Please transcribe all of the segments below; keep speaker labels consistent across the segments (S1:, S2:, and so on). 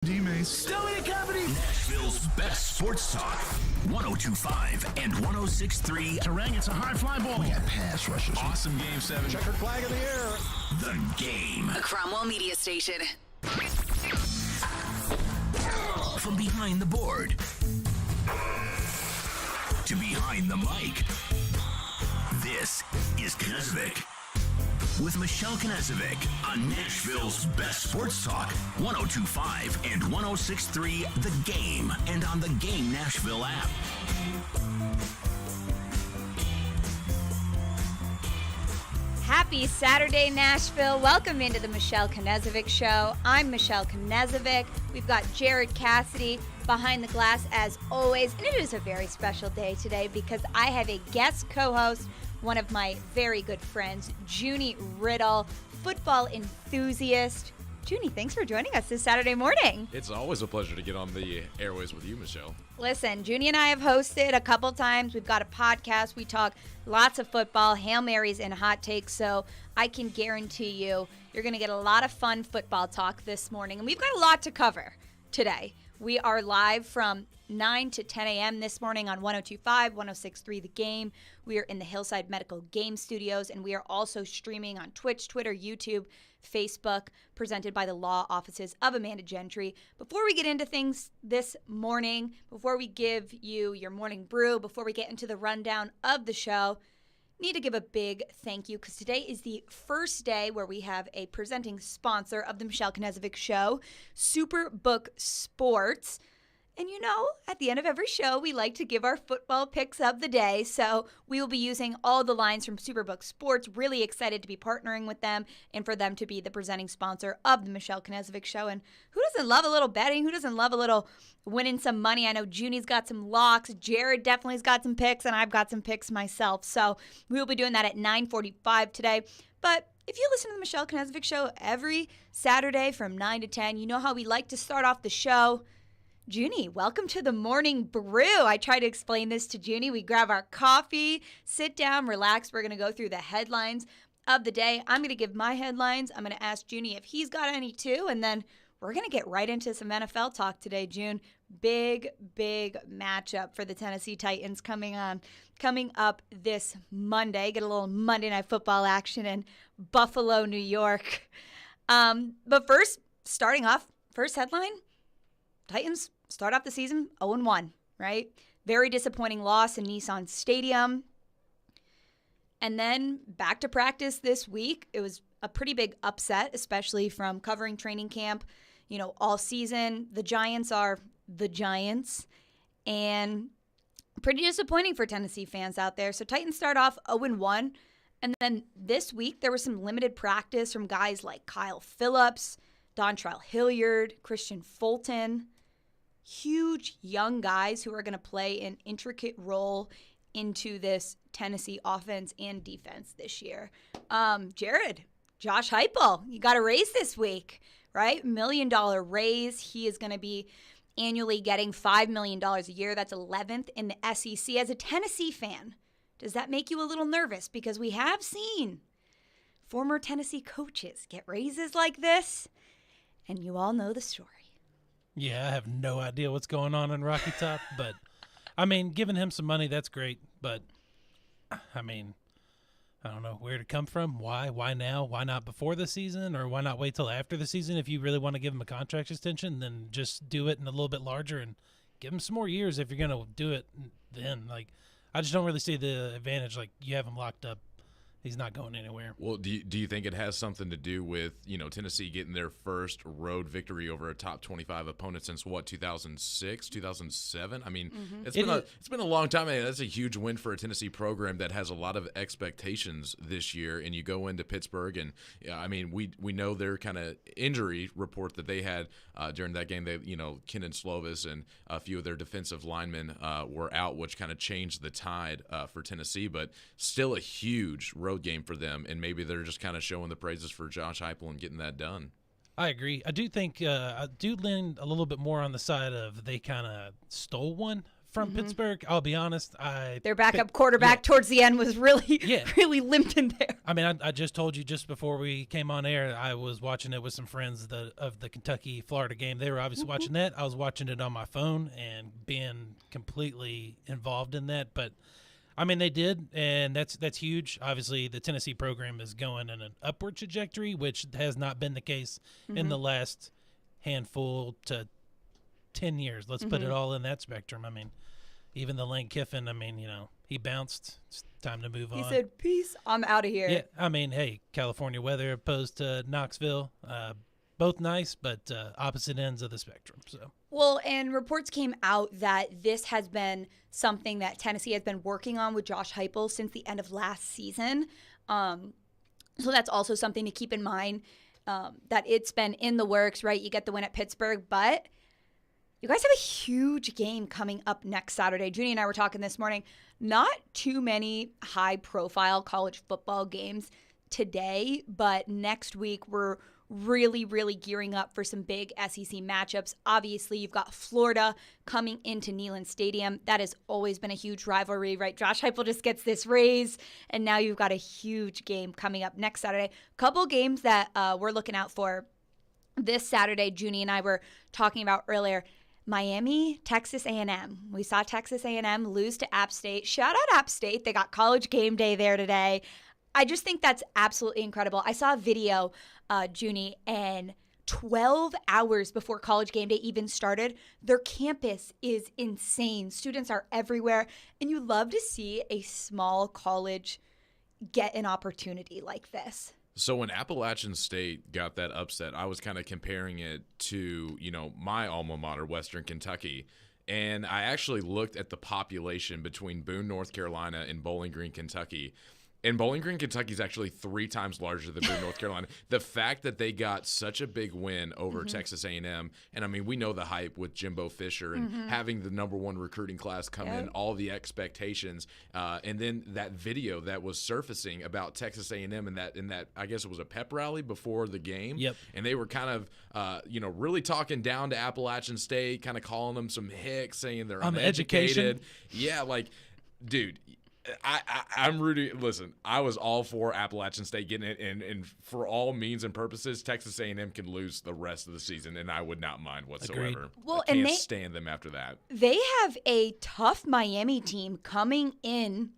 S1: D-Mace. Stomach Company.
S2: Nashville's best sports talk. 102.5 and 106.3.
S1: Terang, it's a high fly ball.
S3: We got pass rushes.
S1: Awesome game 7.
S4: Checkered flag in the air.
S2: The game.
S5: A Cromwell Media Station.
S2: From behind the board to behind the mic. This is Knezovic. With Michelle Knezovic on Nashville's best sports talk, 102.5 and 106.3 The Game, and on the Game Nashville app.
S6: Happy Saturday, Nashville. Welcome into the Michelle Knezovic Show. I'm Michelle Knezovic. We've got Jared Cassidy behind the glass as always, and it is a very special day today because I have a guest co-host, one of my very good friends, Junie Riddle, football enthusiast. Junie, thanks for joining us this Saturday morning.
S7: It's always a pleasure to get on the airways with you, Michelle.
S6: Listen, Junie and I have hosted a couple times. We've got a podcast. We talk lots of football, Hail Marys, and hot takes. So I can guarantee you, you're going to get a lot of fun football talk this morning. And we've got a lot to cover today. We are live from 9 to 10 a.m. this morning on 102.5, 106.3 The Game. We are in the Hillside Medical Game Studios, and we are also streaming on Twitch, Twitter, YouTube, Facebook, presented by the law offices of Amanda Gentry. Before we get into things this morning, before we give you your morning brew, before we get into the rundown of the show, need to give a big thank you because today is the first day where we have a presenting sponsor of the Michelle Knezovic Show, Superbook Sports. And you know, at the end of every show, we like to give our football picks of the day. So we will be using all the lines from Superbook Sports. Really excited to be partnering with them and for them to be the presenting sponsor of the Michelle Knezovic Show. And who doesn't love a little betting? Who doesn't love a little winning some money? I know Junie's got some locks. Jared definitely's got some picks, and I've got some picks myself. So we will be doing that at 9:45 today. But if you listen to the Michelle Knezovic Show every Saturday from 9 to 10, you know how we like to start off the show. Junie, welcome to the morning brew. I try to explain this to Junie. We grab our coffee, sit down, relax. We're going to go through the headlines of the day. I'm going to give my headlines. I'm going to ask Junie if he's got any too, and then we're going to get right into some NFL talk today, June. Big matchup for the Tennessee Titans coming up this Monday. Get a little Monday Night Football action in Buffalo, New York. But first, starting off, first headline, Titans start off the season 0-1, right? Very disappointing loss in Nissan Stadium. And then back to practice this week. It was a pretty big upset, especially from covering training camp, all season. The Giants are the Giants. And pretty disappointing for Tennessee fans out there. So Titans start off 0-1. And then this week, there was some limited practice from guys like Kyle Phillips, Dontrell Hilliard, Christian Fulton. Huge young guys who are going to play an intricate role into this Tennessee offense and defense this year. Jared, Josh Heupel, you got a raise this week, right? $1 million raise. He is going to be annually getting $5 million a year. That's 11th in the SEC. As a Tennessee fan, does that make you a little nervous? Because we have seen former Tennessee coaches get raises like this, and you all know the story.
S8: Yeah, I have no idea what's going on in Rocky Top, but, I mean, giving him some money, that's great, but, I mean, I don't know where to come from. Why? Why now? Why not before the season, or why not wait till after the season? If you really want to give him a contract extension, then just do it in a little bit larger and give him some more years if you're going to do it then. Like, I just don't really see the advantage. Like, you have him locked up. He's not going anywhere.
S7: Well, do you think it has something to do with, Tennessee getting their first road victory over a top 25 opponent since, 2006, 2007? I mean, it's been a long time. And that's a huge win for a Tennessee program that has a lot of expectations this year. And you go into Pittsburgh, and, we know their kind of injury report that they had during that game. They, Kenan Slovis and a few of their defensive linemen were out, which kind of changed the tide for Tennessee. But still a huge road game for them, and maybe they're just kind of showing the praises for Josh Heupel and getting that done.
S8: I agree. I do think I do lean a little bit more on the side of they kind of stole one from Pittsburgh. I'll be honest.
S6: Their backup quarterback towards the end was really,
S8: Yeah.
S6: really limped in there.
S8: I mean, I just told you just before we came on air, I was watching it with some friends of the Kentucky-Florida game. They were obviously watching that. I was watching it on my phone and being completely involved in that. But, I mean, they did, and that's huge. Obviously, the Tennessee program is going in an upward trajectory, which has not been the case in the last handful to 10 years. Let's put it all in that spectrum. I mean, even the Lane Kiffin, I mean, he bounced. It's time to move on.
S6: He said, peace, I'm out of here.
S8: Yeah, I mean, hey, California weather opposed to Knoxville, both nice, but opposite ends of the spectrum. So.
S6: Well, and reports came out that this has been something that Tennessee has been working on with Josh Heupel since the end of last season. So that's also something to keep in mind, that it's been in the works, right? You get the win at Pittsburgh, but you guys have a huge game coming up next Saturday. Junie and I were talking this morning. Not too many high-profile college football games today, but next week we're really, really gearing up for some big SEC matchups. Obviously, you've got Florida coming into Neyland Stadium. That has always been a huge rivalry, right? Josh Heupel just gets this raise, and now you've got a huge game coming up next Saturday. Couple games that we're looking out for this Saturday, Junie and I were talking about earlier. Miami, Texas A&M. We saw Texas A&M lose to App State. Shout out App State. They got College Game Day there today. I just think that's absolutely incredible. I saw a video, Junie, and 12 hours before College Game Day even started, their campus is insane. Students are everywhere, and you love to see a small college get an opportunity like this.
S7: So when Appalachian State got that upset, I was kind of comparing it to, my alma mater, Western Kentucky. And I actually looked at the population between Boone, North Carolina and Bowling Green, Kentucky. And Bowling Green, Kentucky is actually 3 times larger than Boone, North Carolina. The fact that they got such a big win over Texas A&M, and I mean, we know the hype with Jimbo Fisher and having the #1 recruiting class come in, all the expectations, and then that video that was surfacing about Texas A&M and that I guess it was a pep rally before the game.
S8: Yep.
S7: And they were kind of, really talking down to Appalachian State, kind of calling them some hicks, saying they're uneducated. Yeah, like, dude. I'm rooting. Listen, I was all for Appalachian State getting it, and for all means and purposes, Texas A&M can lose the rest of the season, and I would not mind whatsoever.
S8: Agreed.
S6: Well,
S7: I can't
S6: and they
S7: stand them after that.
S6: They have a tough Miami team coming in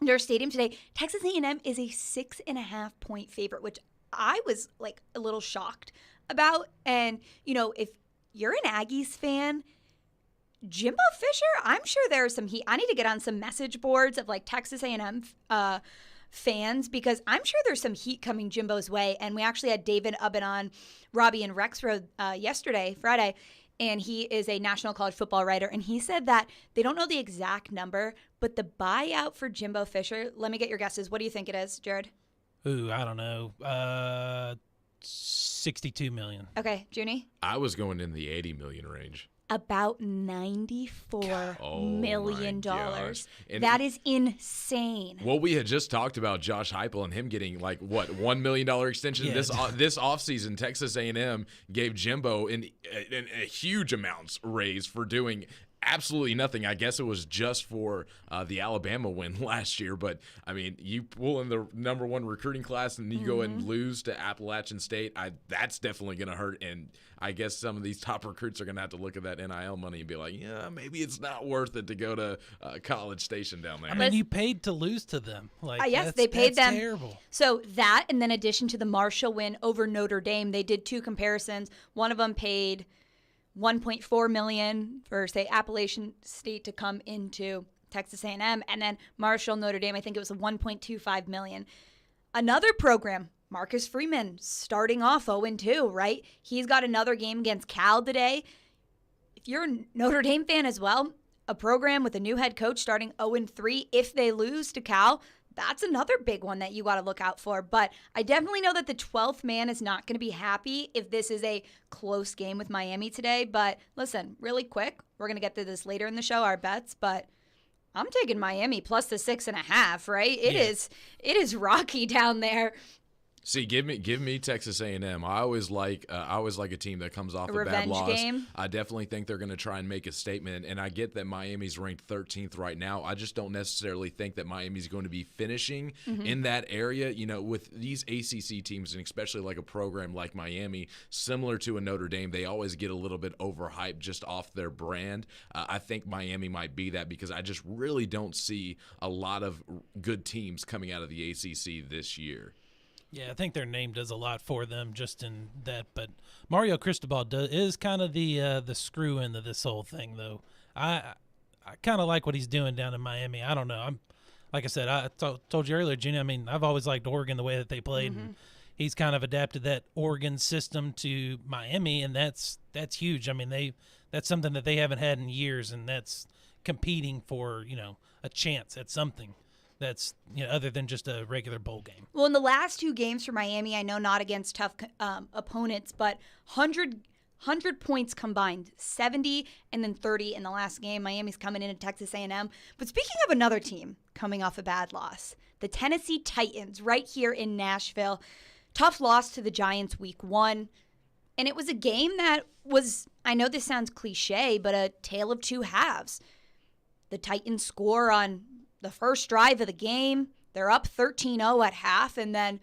S6: their stadium today. Texas A&M is a 6.5 point favorite, which I was like a little shocked about. And if you're an Aggies fan, Jimbo Fisher, I'm sure there's some heat. I need to get on some message boards of like Texas A&M fans, because I'm sure there's some heat coming Jimbo's way. And we actually had David Ubbin on Robbie and Rexroad yesterday, Friday, and he is a national college football writer. And he said that they don't know the exact number, but the buyout for Jimbo Fisher, let me get your guesses. What do you think it is, Jared?
S8: Ooh, I don't know. $62 million.
S6: Okay, Junie?
S7: I was going in the $80 million range.
S6: About $94 million.
S7: And
S6: That is insane.
S7: Well, we had just talked about Josh Heupel and him getting like $1 million extension.
S8: Yeah.
S7: This offseason, Texas A&M gave Jimbo a huge amounts raise for doing absolutely nothing. I guess it was just for the Alabama win last year. But, I mean, you pull in the #1 recruiting class and you go and lose to Appalachian State, that's definitely going to hurt. And I guess some of these top recruits are going to have to look at that NIL money and be like, yeah, maybe it's not worth it to go to College Station down there.
S8: I mean, you paid to lose to them. Like,
S6: yes, they paid them.
S8: Terrible.
S6: So that, and then in addition to the Marshall win over Notre Dame, they did 2 comparisons. One of them paid $1.4 million for, say, Appalachian State to come into Texas A&M, and then Marshall, Notre Dame, I think it was $1.25 million. Another program, Marcus Freeman, starting off 0-2, right? He's got another game against Cal today. If you're a Notre Dame fan as well, a program with a new head coach starting 0-3, if they lose to Cal, that's another big one that you got to look out for. But I definitely know that the 12th man is not going to be happy if this is a close game with Miami today. But listen, really quick, we're going to get to this later in the show, our bets, but I'm taking Miami plus the 6.5, right? It is rocky down there.
S7: See, give me Texas A&M. I always like a team that comes off a bad
S6: revenge
S7: loss.
S6: game.
S7: I definitely think they're going to try and make a statement, and I get that Miami's ranked 13th right now. I just don't necessarily think that Miami's going to be finishing in that area. You know, with these ACC teams, and especially like a program like Miami, similar to a Notre Dame, they always get a little bit overhyped just off their brand. I think Miami might be that because I just really don't see a lot of good teams coming out of the ACC this year.
S8: Yeah, I think their name does a lot for them just in that. But Mario Cristobal is kind of the screw into this whole thing, though. I kind of like what he's doing down in Miami. I don't know. Like I said, I told you earlier, Junior. I mean, I've always liked Oregon the way that they played. And he's kind of adapted that Oregon system to Miami, and that's huge. I mean, that's something that they haven't had in years, and that's competing for a chance at something. That's other than just a regular bowl game.
S6: Well, in the last 2 games for Miami, I know not against tough opponents, but 100 points combined, 70 and then 30 in the last game. Miami's coming in at Texas A&M. But speaking of another team coming off a bad loss, the Tennessee Titans right here in Nashville. Tough loss to the Giants week 1. And it was a game that was, I know this sounds cliche, but a tale of 2 halves. The Titans score on the first drive of the game. They're up 13-0 at half, and then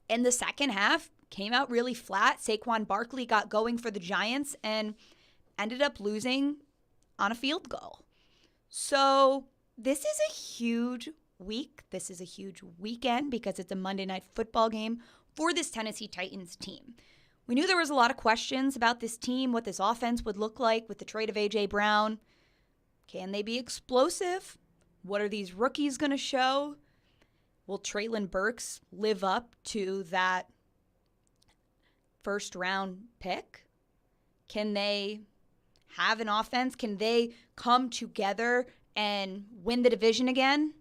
S6: in the second half came out really flat. Saquon Barkley got going for the Giants and ended up losing on a field goal. So this is a huge week. This is a huge weekend because it's a Monday Night Football game for this Tennessee Titans team. We knew there was a lot of questions about this team, what this offense would look like with the trade of A.J. Brown. Can they be explosive? What are these rookies going to show? Will Treylon Burks live up to that first-round pick? Can they have an offense? Can they come together and win the division again?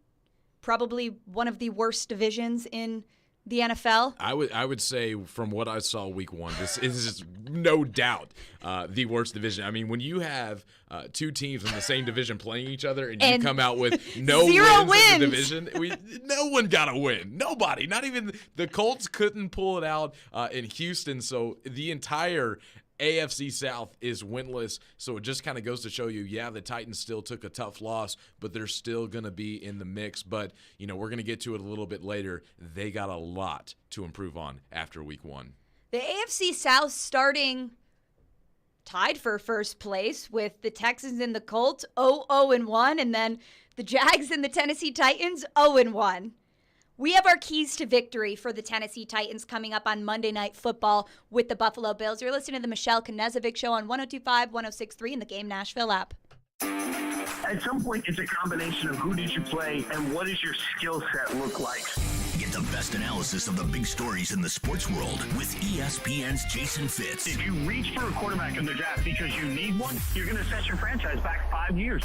S6: Probably one of the worst divisions in the NFL.
S7: I would say from what I saw week 1, this is no doubt the worst division. I mean, when you have 2 teams in the same division playing each other and you come out with no
S6: 0
S7: wins in the division, no one got a win. Nobody. Not even the Colts couldn't pull it out in Houston. So the entire AFC South is winless, so it just kind of goes to show you, yeah, the Titans still took a tough loss, but they're still going to be in the mix. But, we're going to get to it a little bit later. They got a lot to improve on after week 1.
S6: The AFC South starting tied for first place with the Texans and the Colts 0-1, and then the Jags and the Tennessee Titans 0-1. We have our keys to victory for the Tennessee Titans coming up on Monday Night Football with the Buffalo Bills. You're listening to the Michelle Knezovic Show on 102.5, 106.3 in the Game Nashville app.
S3: At some point, it's a combination of who did you play and what does your skill set look like.
S2: Get the best analysis of the big stories in the sports world with ESPN's Jason Fitz.
S3: If you reach for a quarterback in the draft because you need one, you're going to set your franchise back 5 years.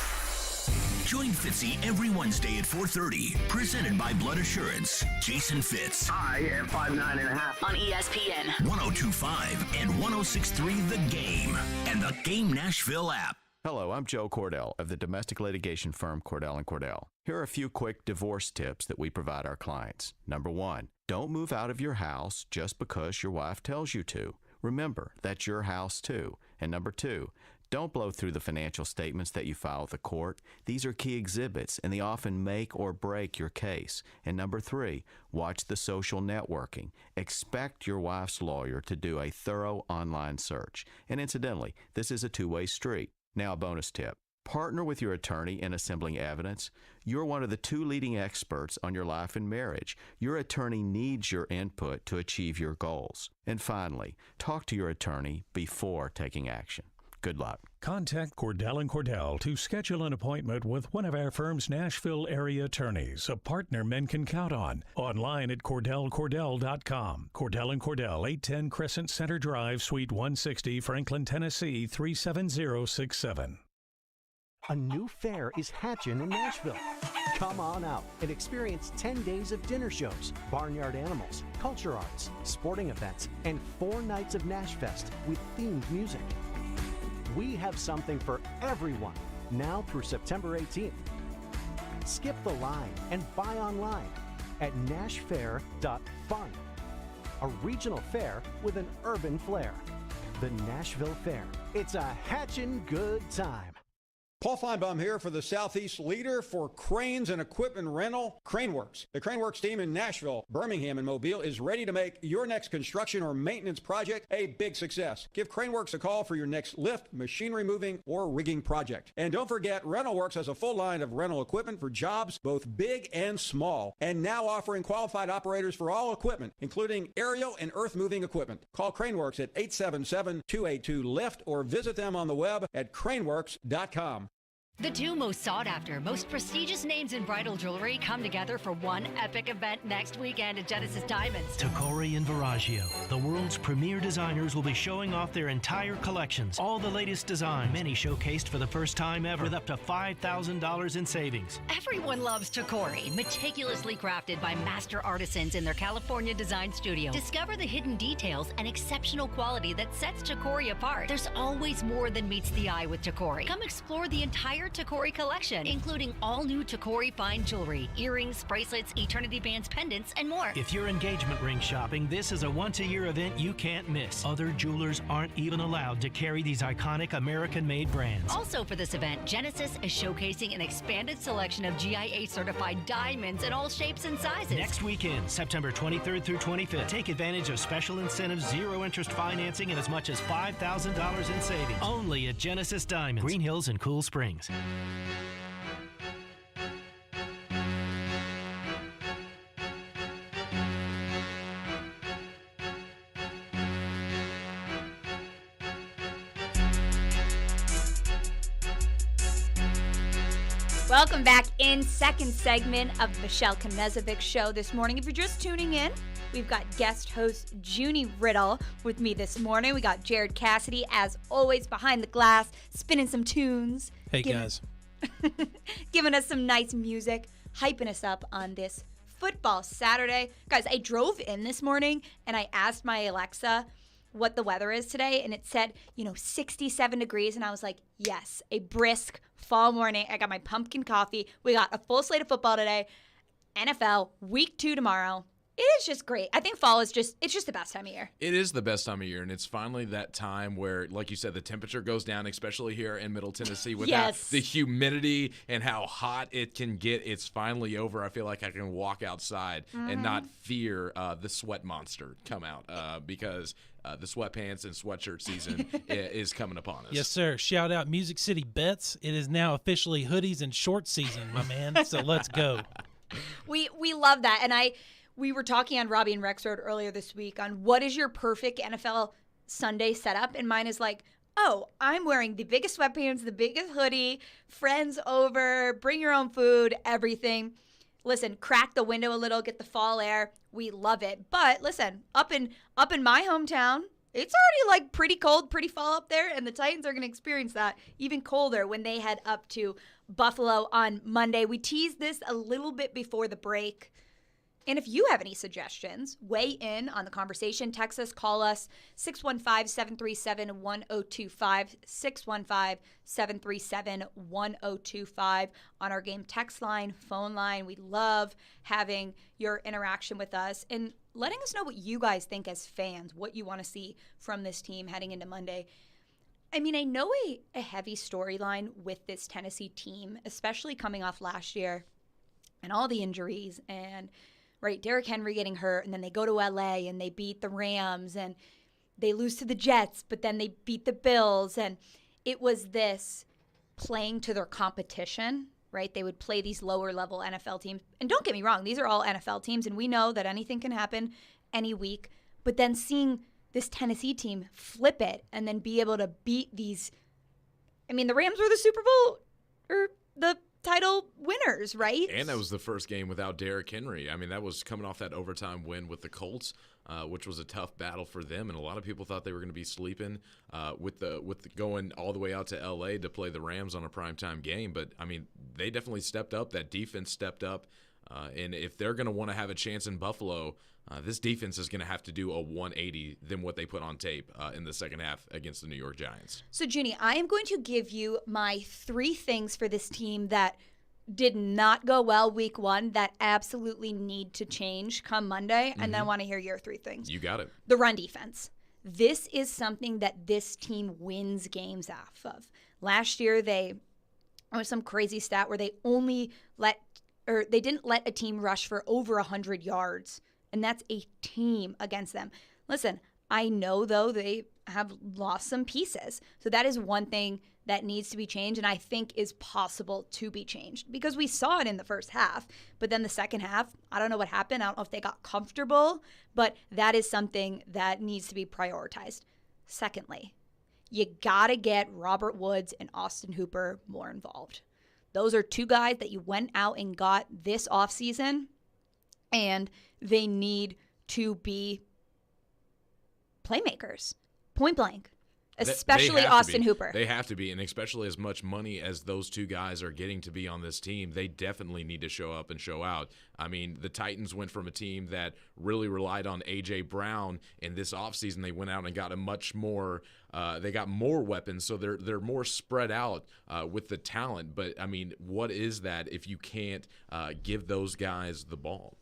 S2: Join Fitzy every Wednesday at 4:30. Presented by Blood Assurance. Jason Fitz.
S3: I am 5'9.5"
S4: on ESPN
S2: 102.5 and 106.3 The Game and the Game Nashville app.
S5: Hello, I'm Joe Cordell of the domestic litigation firm Cordell & Cordell. Here are a few quick divorce tips that we provide our clients. Number 1, don't move out of your house just because your wife tells you to. Remember, that's your house too. And number 2, don't blow through the financial statements that you file with the court. These are key exhibits, and they often make or break your case. And number 3, watch the social networking. Expect your wife's lawyer to do a thorough online search. And incidentally, this is a two-way street. Now, a bonus tip. Partner with your attorney in assembling evidence. You're one of the 2 leading experts on your life and marriage. Your attorney needs your input to achieve your goals. And finally, talk to your attorney before taking action. Good luck.
S9: Contact Cordell & Cordell to schedule an appointment with one of our firm's Nashville area attorneys, a partner men can count on. Online at CordellCordell.com. Cordell & Cordell, 810 Crescent Center Drive, Suite 160, Franklin, Tennessee, 37067.
S10: A new fair is hatching in Nashville. Come on out and experience 10 days of dinner shows, barnyard animals, culture arts, sporting events, and 4 nights of Nashfest with themed music. We have something for everyone now through September 18th. Skip the line and buy online at nashfair.fun. a regional fair with an urban flair. The Nashville Fair. It's a hatchin' good time.
S4: Paul Feinbaum here for the Southeast leader for cranes and equipment rental, Craneworks. The Craneworks team in Nashville, Birmingham, and Mobile is ready to make your next construction or maintenance project a big success. Give Craneworks a call for your next lift, machinery moving, or rigging project. And don't forget, RentalWorks has a full line of rental equipment for jobs both big and small, and now offering qualified operators for all equipment, including aerial and earth-moving equipment. Call Craneworks at 877-282-LIFT or visit them on the web at craneworks.com.
S11: The two most sought-after, most prestigious names in bridal jewelry come together for one epic event next weekend at Genesis Diamonds.
S12: Tacori and Viraggio, the world's premier designers, will be showing off their entire collections. All the latest designs, many showcased for the first time ever, with up to $5,000 in savings.
S11: Everyone loves Tacori, meticulously crafted by master artisans in their California design studio. Discover the hidden details and exceptional quality that sets Tacori apart. There's always more than meets the eye with Tacori. Come explore the entire Tacori collection, including all new Tacori fine jewelry, earrings, bracelets, eternity bands, pendants, and more.
S12: If you're engagement ring shopping, this is a once-a-year event you can't miss. Other jewelers aren't even allowed to carry these iconic American-made brands.
S11: Also for this event, Genesis is showcasing an expanded selection of GIA-certified diamonds in all shapes and sizes.
S12: Next weekend, September 23rd through 25th, take advantage of special incentives, zero-interest financing, and as much as $5,000 in savings. Only at Genesis Diamonds, Green Hills and Cool Springs.
S6: Welcome back in second segment of the Michelle Knezovic Show this morning. If you're just tuning in, we've got guest host Junie Riddle with me this morning. We got Jared Cassidy, as always, behind the glass, spinning some tunes.
S8: Hey, guys.
S6: Giving us some nice music, hyping us up on this football Saturday. Guys, I drove in this morning and I asked my Alexa what the weather is today, and it said, 67 degrees, and I was like, yes, a brisk fall morning. I got my pumpkin coffee. We got a full slate of football today. NFL, week 2 tomorrow. It is just great. I think fall is it's just the best time of year.
S7: It is the best time of year, and it's finally that time where, like you said, the temperature goes down, especially here in Middle Tennessee with the humidity and how hot it can get. It's finally over. I feel like I can walk outside and not fear the sweat monster come out because the sweatpants and sweatshirt season is coming upon us.
S8: Yes, sir. Shout out Music City Bets. It is now officially hoodies and short season, my man. So let's go.
S6: We love that, and we were talking on Robbie and Rex Road earlier this week on what is your perfect NFL Sunday setup, and mine is like, oh, I'm wearing the biggest sweatpants, the biggest hoodie, friends over, bring your own food, everything. Listen, crack the window a little, get the fall air. We love it. But listen, up in my hometown, it's already like pretty cold, pretty fall up there, and the Titans are going to experience that even colder when they head up to Buffalo on Monday. We teased this a little bit before the break. And if you have any suggestions, weigh in on the conversation. Text us, call us, 615-737-1025, 615-737-1025 on our game text line, phone line. We love having your interaction with us and letting us know what you guys think as fans, what you want to see from this team heading into Monday. I mean, I know a heavy storyline with this Tennessee team, especially coming off last year and all the injuries and right, Derrick Henry getting hurt, and then they go to LA and they beat the Rams and they lose to the Jets, but then they beat the Bills. And it was this playing to their competition, right? They would play these lower level NFL teams. And don't get me wrong, these are all NFL teams, and we know that anything can happen any week. But then seeing this Tennessee team flip it and then be able to beat these, I mean, the Rams were the Super Bowl or the title winners, right?
S7: And that was the first game without Derrick Henry. I mean, that was coming off that overtime win with the Colts, which was a tough battle for them. And a lot of people thought they were going to be sleeping with the going all the way out to L.A. to play the Rams on a primetime game. But, I mean, they definitely stepped up. That defense stepped up. And if they're going to want to have a chance in Buffalo, this defense is going to have to do a 180 than what they put on tape in the second half against the New York Giants.
S6: So, Junie, I am going to give you my 3 things for this team that did not go well week 1 that absolutely need to change come Monday? And then I want to hear your 3 things.
S7: You got it.
S6: The run defense. This is something that this team wins games off of. Last year, there was some crazy stat where they didn't let a team rush for over 100 yards. And that's a team against them. Listen, I know, though, they have lost some pieces. So that is one thing that needs to be changed and I think is possible to be changed because we saw it in the first half. But then the second half, I don't know what happened. I don't know if they got comfortable, but that is something that needs to be prioritized. Secondly, you got to get Robert Woods and Austin Hooper more involved. Those are 2 guys that you went out and got this offseason, and they need to be playmakers, point blank. Especially Austin Hooper.
S7: They have to be, and especially as much money as those 2 guys are getting to be on this team, they definitely need to show up and show out. I mean, the Titans went from a team that really relied on A.J. Brown in this offseason. They went out and got a much more they got more weapons, so they're more spread out with the talent. But, I mean, what is that if you can't give those guys the ball?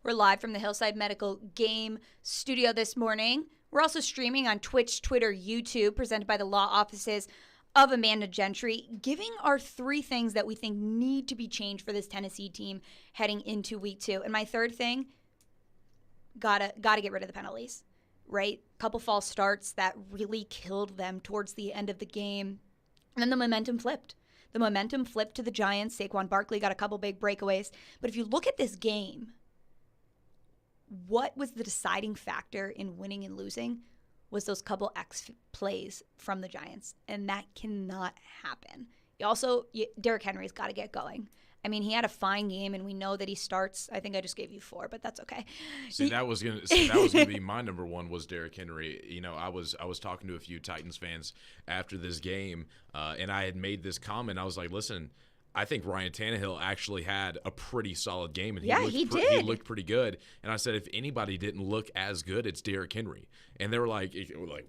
S6: We're live from the Hillside Medical Game Studio this morning. We're also streaming on Twitch, Twitter, YouTube, presented by the law offices of Amanda Gentry, giving our 3 things that we think need to be changed for this Tennessee team heading into week 2. And my third thing, gotta get rid of the penalties, right? Couple false starts that really killed them towards the end of the game. And then the momentum flipped. The momentum flipped to the Giants. Saquon Barkley got a couple big breakaways. But if you look at this game, what was the deciding factor in winning and losing was those couple X plays from the Giants. And that cannot happen. Derrick Henry's got to get going. I mean, he had a fine game, and we know that he starts. I think I just gave you 4, but that's okay.
S7: That was gonna be my number 1 was Derrick Henry. You know, I was talking to a few Titans fans after this game, and I had made this comment. I was like, listen, I think Ryan Tannehill actually had a pretty solid game, and he looked pretty good. And I said, if anybody didn't look as good, it's Derrick Henry. And they were like,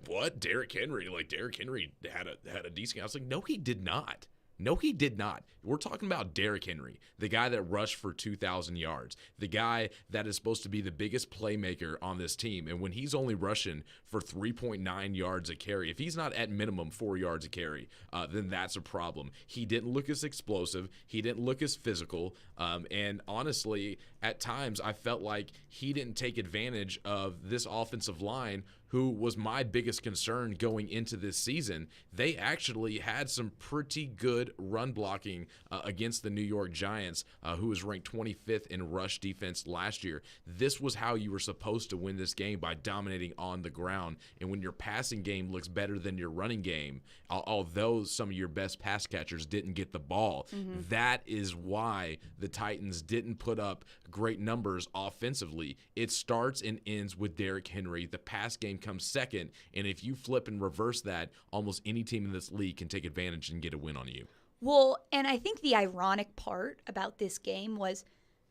S7: what? Derrick Henry? Like, Derrick Henry had a decent game. I was like, no, he did not. No, he did not. We're talking about Derrick Henry, the guy that rushed for 2,000 yards, the guy that is supposed to be the biggest playmaker on this team. And when he's only rushing for 3.9 yards a carry, if he's not at minimum 4 yards a carry, then that's a problem. He didn't look as explosive. He didn't look as physical. And honestly, at times I felt like he didn't take advantage of this offensive line, who was my biggest concern going into this season. They actually had some pretty good run blocking against the New York Giants, who was ranked 25th in rush defense last year. This was how you were supposed to win this game, by dominating on the ground. And when your passing game looks better than your running game, although some of your best pass catchers didn't get the ball, that is why the Titans didn't put up great numbers offensively. It starts and ends with Derrick Henry. The pass game comes second, and if you flip and reverse that, almost any team in this league can take advantage and get a win on you.
S6: Well, and I think the ironic part about this game was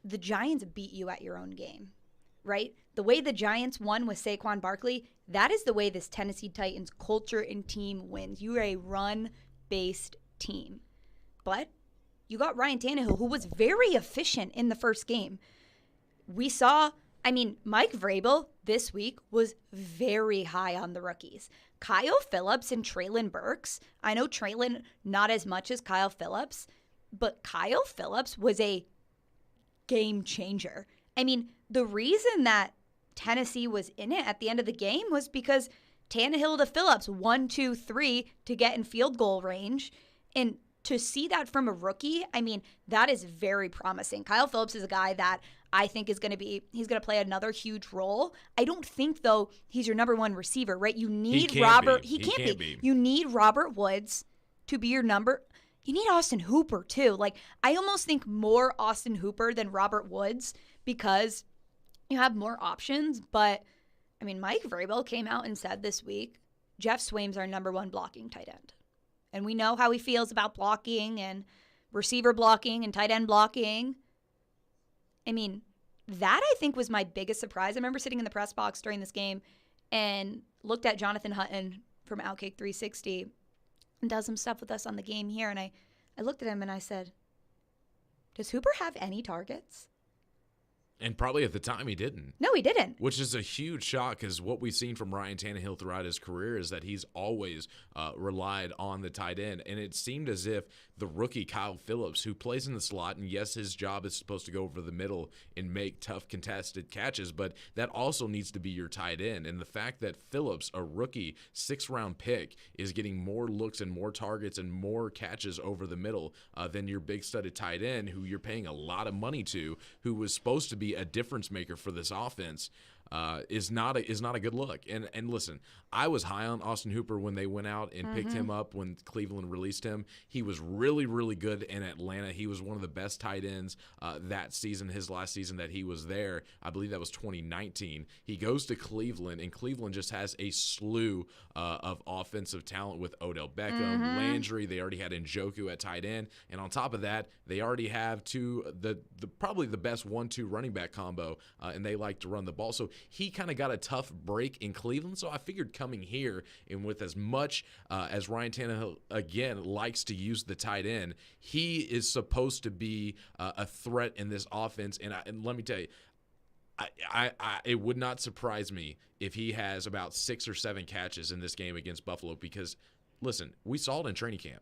S6: the Giants beat you at your own game, right? The way the Giants won with Saquon Barkley, that is the way this Tennessee Titans culture and team wins. You are a run-based team. But you got Ryan Tannehill, who was very efficient in the first game. We saw, Mike Vrabel this week was very high on the rookies. Kyle Phillips and Treylon Burks. I know Treylon not as much as Kyle Phillips, but Kyle Phillips was a game changer. The reason that Tennessee was in it at the end of the game was because Tannehill to Phillips, 1, 2, 3 to get in field goal range. And to see that from a rookie, that is very promising. Kyle Phillips is a guy that I think he's going to play another huge role. I don't think, though, he's your number 1 receiver, right? You need Robert. He can't be. You need Robert Woods to be your number. You need Austin Hooper, too. I almost think more Austin Hooper than Robert Woods because you have more options. But, Mike Vrabel came out and said this week, Jeff Swaim's our number 1 blocking tight end. And we know how he feels about blocking and receiver blocking and tight end blocking. That I think was my biggest surprise. I remember sitting in the press box during this game and looked at Jonathan Hutton from Outkick 360 and does some stuff with us on the game here. And I looked at him and I said, Does Hooper have any targets?
S7: And probably at the time he didn't.
S6: No, he didn't.
S7: Which is a huge shock because what we've seen from Ryan Tannehill throughout his career is that he's always relied on the tight end. And it seemed as if the rookie Kyle Phillips, who plays in the slot, and yes, his job is supposed to go over the middle and make tough contested catches, but that also needs to be your tight end. And the fact that Phillips, a rookie 6th-round pick, is getting more looks and more targets and more catches over the middle than your big-studded tight end, who you're paying a lot of money to, who was supposed to be a difference maker for this offense, is not a good look. And listen, I was high on Austin Hooper when they went out and picked him up when Cleveland released him. He was really, really good in Atlanta. He was one of the best tight ends that season, his last season that he was there. I believe that was 2019. He goes to Cleveland, and Cleveland just has a slew of offensive talent with Odell Beckham, Landry. They already had Njoku at tight end, and on top of that, they already have probably the best 1-2 running back combo, and they like to run the ball. So he kind of got a tough break in Cleveland. So I figured coming here, and with as much as Ryan Tannehill, again, likes to use the tight end, he is supposed to be a threat in this offense. And let me tell you, it would not surprise me if he has about 6 or 7 catches in this game against Buffalo because, listen, we saw it in training camp.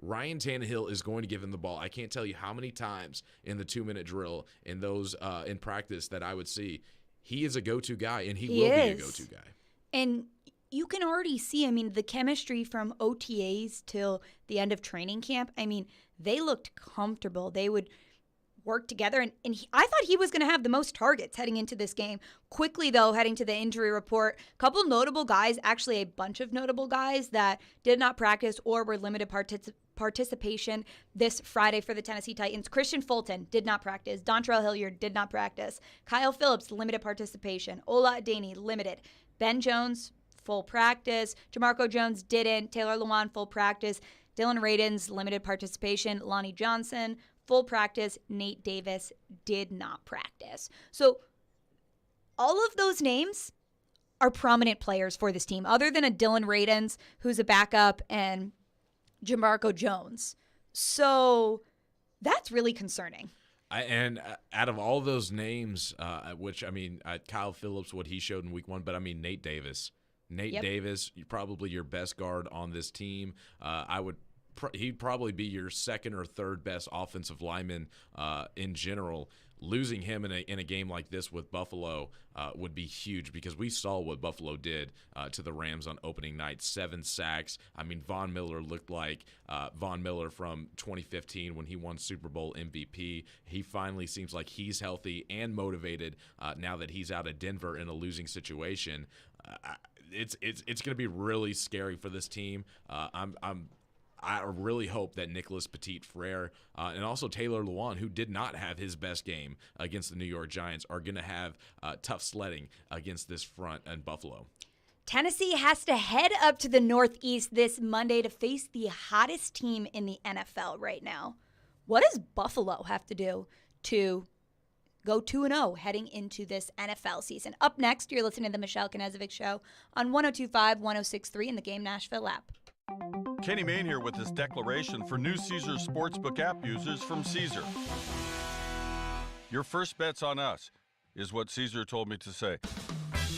S7: Ryan Tannehill is going to give him the ball. I can't tell you how many times in the 2-minute drill in those in practice that I would see. He is a go-to guy, and he will be a go-to guy.
S6: And you can already see, the chemistry from OTAs till the end of training camp. They looked comfortable. They would work together, and I thought he was going to have the most targets heading into this game. Quickly, though, heading to the injury report, a couple notable guys, actually a bunch of notable guys that did not practice or were limited participation this Friday for the Tennessee Titans. Christian Fulton did not practice. Dontrell Hilliard did not practice. Kyle Phillips, limited participation. Ola Adaney, limited. Ben Jones, full practice. Jamarco Jones didn't. Taylor Lewan, full practice. Dylan Radins, limited participation. Lonnie Johnson, full practice. Nate Davis did not practice. So all of those names are prominent players for this team, other than a Dylan Radins, who's a backup, and Jamarco Jones. So that's really concerning.
S7: And out of all those names, which, Kyle Phillips, what he showed in week 1, but Nate Davis. Davis, probably your best guard on this team. He'd probably be your second or third best offensive lineman in general. Losing him in a game like this with Buffalo would be huge because we saw what Buffalo did to the Rams on opening night. 7 sacks. Von Miller looked like Von Miller from 2015 when he won Super Bowl MVP. He finally seems like he's healthy and motivated now that he's out of Denver in a losing situation. It's going to be really scary for this team. I really hope that Nicholas Petit-Frere and also Taylor Lewan, who did not have his best game against the New York Giants, are going to have tough sledding against this front in Buffalo.
S6: Tennessee has to head up to the Northeast this Monday to face the hottest team in the NFL right now. What does Buffalo have to do to go 2-0 heading into this NFL season? Up next, you're listening to the Michelle Knezovic Show on 102.5, 106.3 in the Game Nashville app.
S13: Kenny Mayne here with this declaration for new Caesar Sportsbook app users from Caesar. Your first bet's on us, is what Caesar told me to say.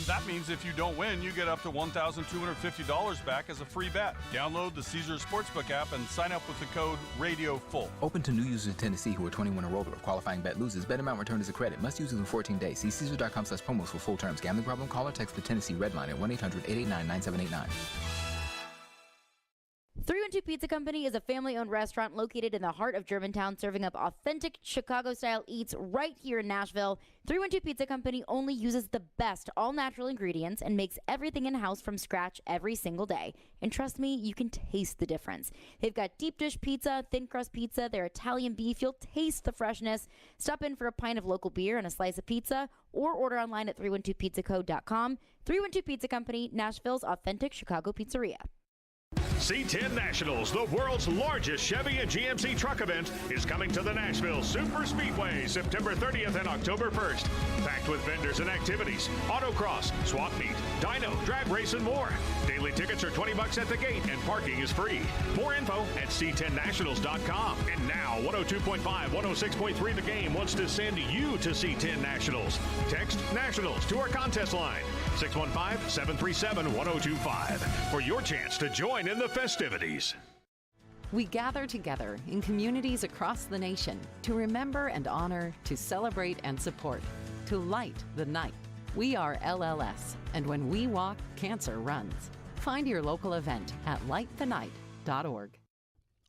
S13: That means if you don't win, you get up to $1,250 back as a free bet. Download the Caesar Sportsbook app and sign up with the code RADIOFULL.
S14: Open to new users in Tennessee who are 21 or older. Qualifying bet loses. Bet amount returned as a credit. Must use within 14 days. See Caesar.com/promos for full terms. Gambling problem? Call or text the Tennessee Red Line at 1-800-889-9789.
S15: 312 Pizza Company is a family-owned restaurant located in the heart of Germantown, serving up authentic Chicago-style eats right here in Nashville. 312 Pizza Company only uses the best all-natural ingredients and makes everything in-house from scratch every single day. And trust me, you can taste the difference. They've got deep dish pizza, thin crust pizza, their Italian beef. You'll taste the freshness. Stop in for a pint of local beer and a slice of pizza, or order online at 312pizzacode.com. 312 Pizza Company, Nashville's authentic Chicago pizzeria.
S9: C10 Nationals, the world's largest Chevy and GMC truck event, is coming to the Nashville Super Speedway September 30th and October 1st. Packed with vendors and activities, autocross, swap meet, dyno, drag race, and more. Daily tickets are $20 at the gate and parking is free. More info at c10nationals.com. And now, 102.5, 106.3 The Game wants to send you to C10 Nationals. Text Nationals to our contest line, 615-737-1025, for your chance to join in the festivities.
S16: We gather together in communities across the nation to remember and honor, to celebrate and support, to light the night. We are LLS, and when we walk, cancer runs. Find your local event at lightthenight.org.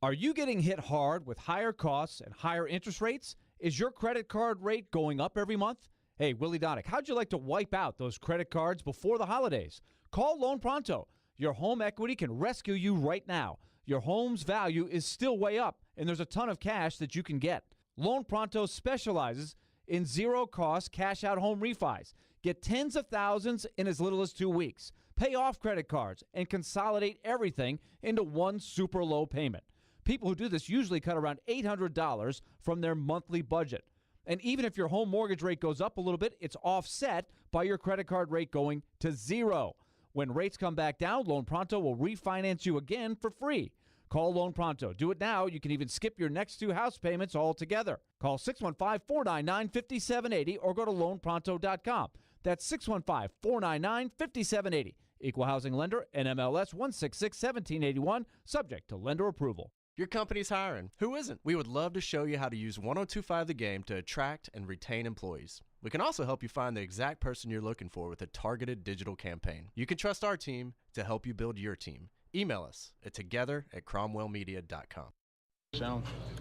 S17: Are you getting hit hard with higher costs and higher interest rates? Is your credit card rate going up every month? Hey, Willie Donick, how'd you like to wipe out those credit cards before the holidays? Call Loan Pronto. Your home equity can rescue you right now. Your home's value is still way up, and there's a ton of cash that you can get. Loan Pronto specializes in zero-cost cash-out home refis. Get tens of thousands in as little as 2 weeks. Pay off credit cards and consolidate everything into one super low payment. People who do this usually cut around $800 from their monthly budget. And even if your home mortgage rate goes up a little bit, it's offset by your credit card rate going to zero. When rates come back down, Loan Pronto will refinance you again for free. Call Loan Pronto. Do it now. You can even skip your next 2 house payments altogether. Call 615-499-5780 or go to loanpronto.com. That's 615-499-5780. Equal housing lender, NMLS 1661781, subject to lender approval.
S18: Your company's hiring. Who isn't? We would love to show you how to use 102.5 The Game to attract and retain employees. We can also help you find the exact person you're looking for with a targeted digital campaign. You can trust our team to help you build your team. Email us at together@cromwellmedia.com.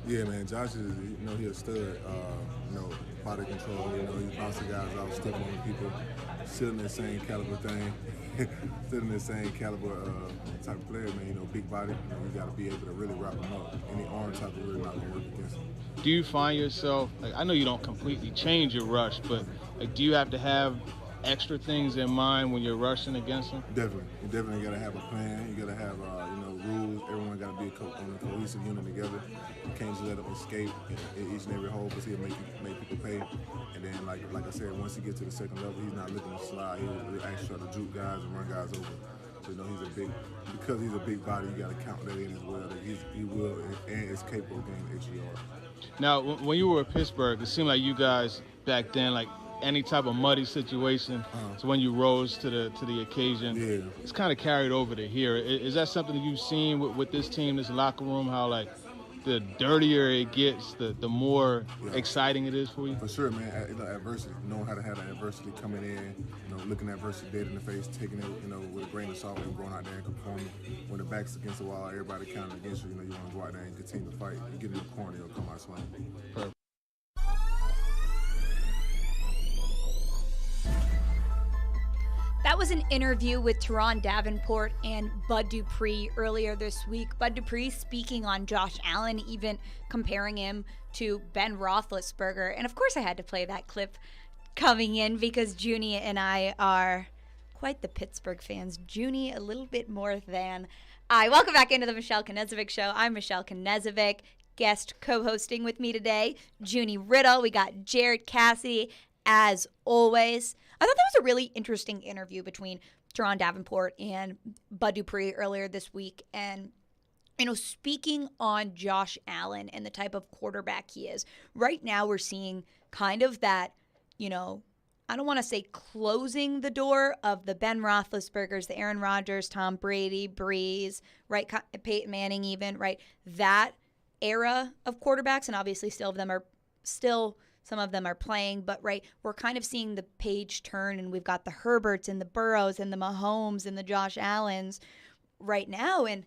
S19: Yeah, man, Josh is, he a stud, body control, he bounces guys out, step on people, still in the same caliber thing, still in the same caliber type of player, man, big body, you got to be able to really wrap him up. Any arm type of really not going to work against him.
S20: Do you find yourself, I know you don't completely change your rush, but do you have to have extra things in mind when you're rushing against him?
S19: Definitely. You definitely got to have a plan. You got to have, rules. Everyone got to be on a cohesive unit together. You can't just let him escape in each and every hole because he'll make people pay. And then, like I said, once he gets to the second level, he's not looking to slide. He'll actually try to juke guys and run guys over. So, because he's a big body, you got to count that in as well. That he will and is capable of getting extra yards.
S20: Now, when you were at Pittsburgh, it seemed like you guys back then, any type of muddy situation, so when you rose to the occasion, it's kind of carried over to here. Is that something that you've seen with this team, this locker room, how the dirtier it gets, the more exciting it is for you?
S19: For sure, man. Adversity, knowing how to have that adversity coming in, looking at adversity dead in the face, taking it, with a grain of salt and going out there and performing. When the back's against the wall, everybody counting against you, you want to go out there and continue to fight. You get in the corner, you'll come out swinging.
S20: Perfect.
S6: That was an interview with Teron Davenport and Bud Dupree earlier this week. Bud Dupree speaking on Josh Allen, even comparing him to Ben Roethlisberger. And of course I had to play that clip coming in because Junie and I are quite the Pittsburgh fans. Junie a little bit more than I. Welcome back into the Michelle Knezovic Show. I'm Michelle Knezovic. Guest co-hosting with me today, Junie Riddle. We got Jared Cassidy as always. I thought that was a really interesting interview between Teron Davenport and Bud Dupree earlier this week. And, speaking on Josh Allen and the type of quarterback he is, right now we're seeing kind of that, I don't want to say closing the door of the Ben Roethlisbergers, the Aaron Rodgers, Tom Brady, Breeze, right? Peyton Manning even, right? That era of quarterbacks, and obviously some of them are playing, but we're kind of seeing the page turn, and we've got the Herberts and the Burrows and the Mahomes and the Josh Allens right now. And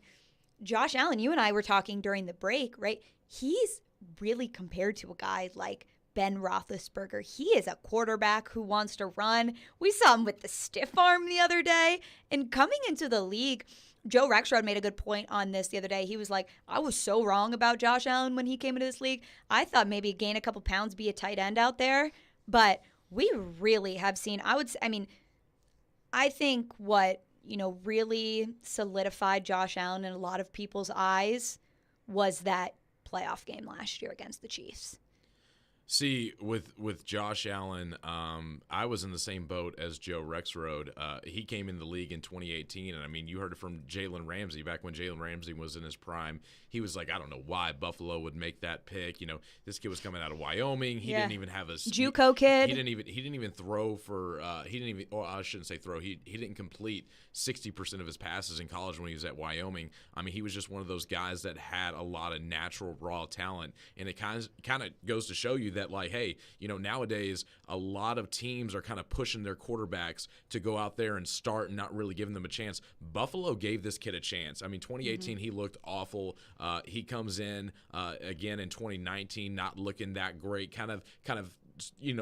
S6: Josh Allen, you and I were talking during the break, right? He's really compared to a guy like Ben Roethlisberger. He is a quarterback who wants to run. We saw him with the stiff arm the other day. And coming into the league, Joe Rexrod made a good point on this the other day. He was like, I was so wrong about Josh Allen when he came into this league. I thought maybe gain a couple pounds, be a tight end out there. But we really have seen, I think what, really solidified Josh Allen in a lot of people's eyes was that playoff game last year against the Chiefs.
S7: See, with Josh Allen, I was in the same boat as Joe Rexrode. He came in the league in 2018, and I mean, you heard it from Jalen Ramsey back when Jalen Ramsey was in his prime. He was like, I don't know why Buffalo would make that pick. This kid was coming out of Wyoming. He didn't even have a
S6: JUCO kid.
S7: He didn't even throw for. I shouldn't say throw. He didn't complete 60% of his passes in college when he was at Wyoming. I mean, he was just one of those guys that had a lot of natural raw talent, and it kind of goes to show you that, like, hey, nowadays a lot of teams are kind of pushing their quarterbacks to go out there and start and not really giving them a chance. Buffalo gave this kid a chance. I mean, 2018 he looked awful. He comes in again in 2019, not looking that great. Kind of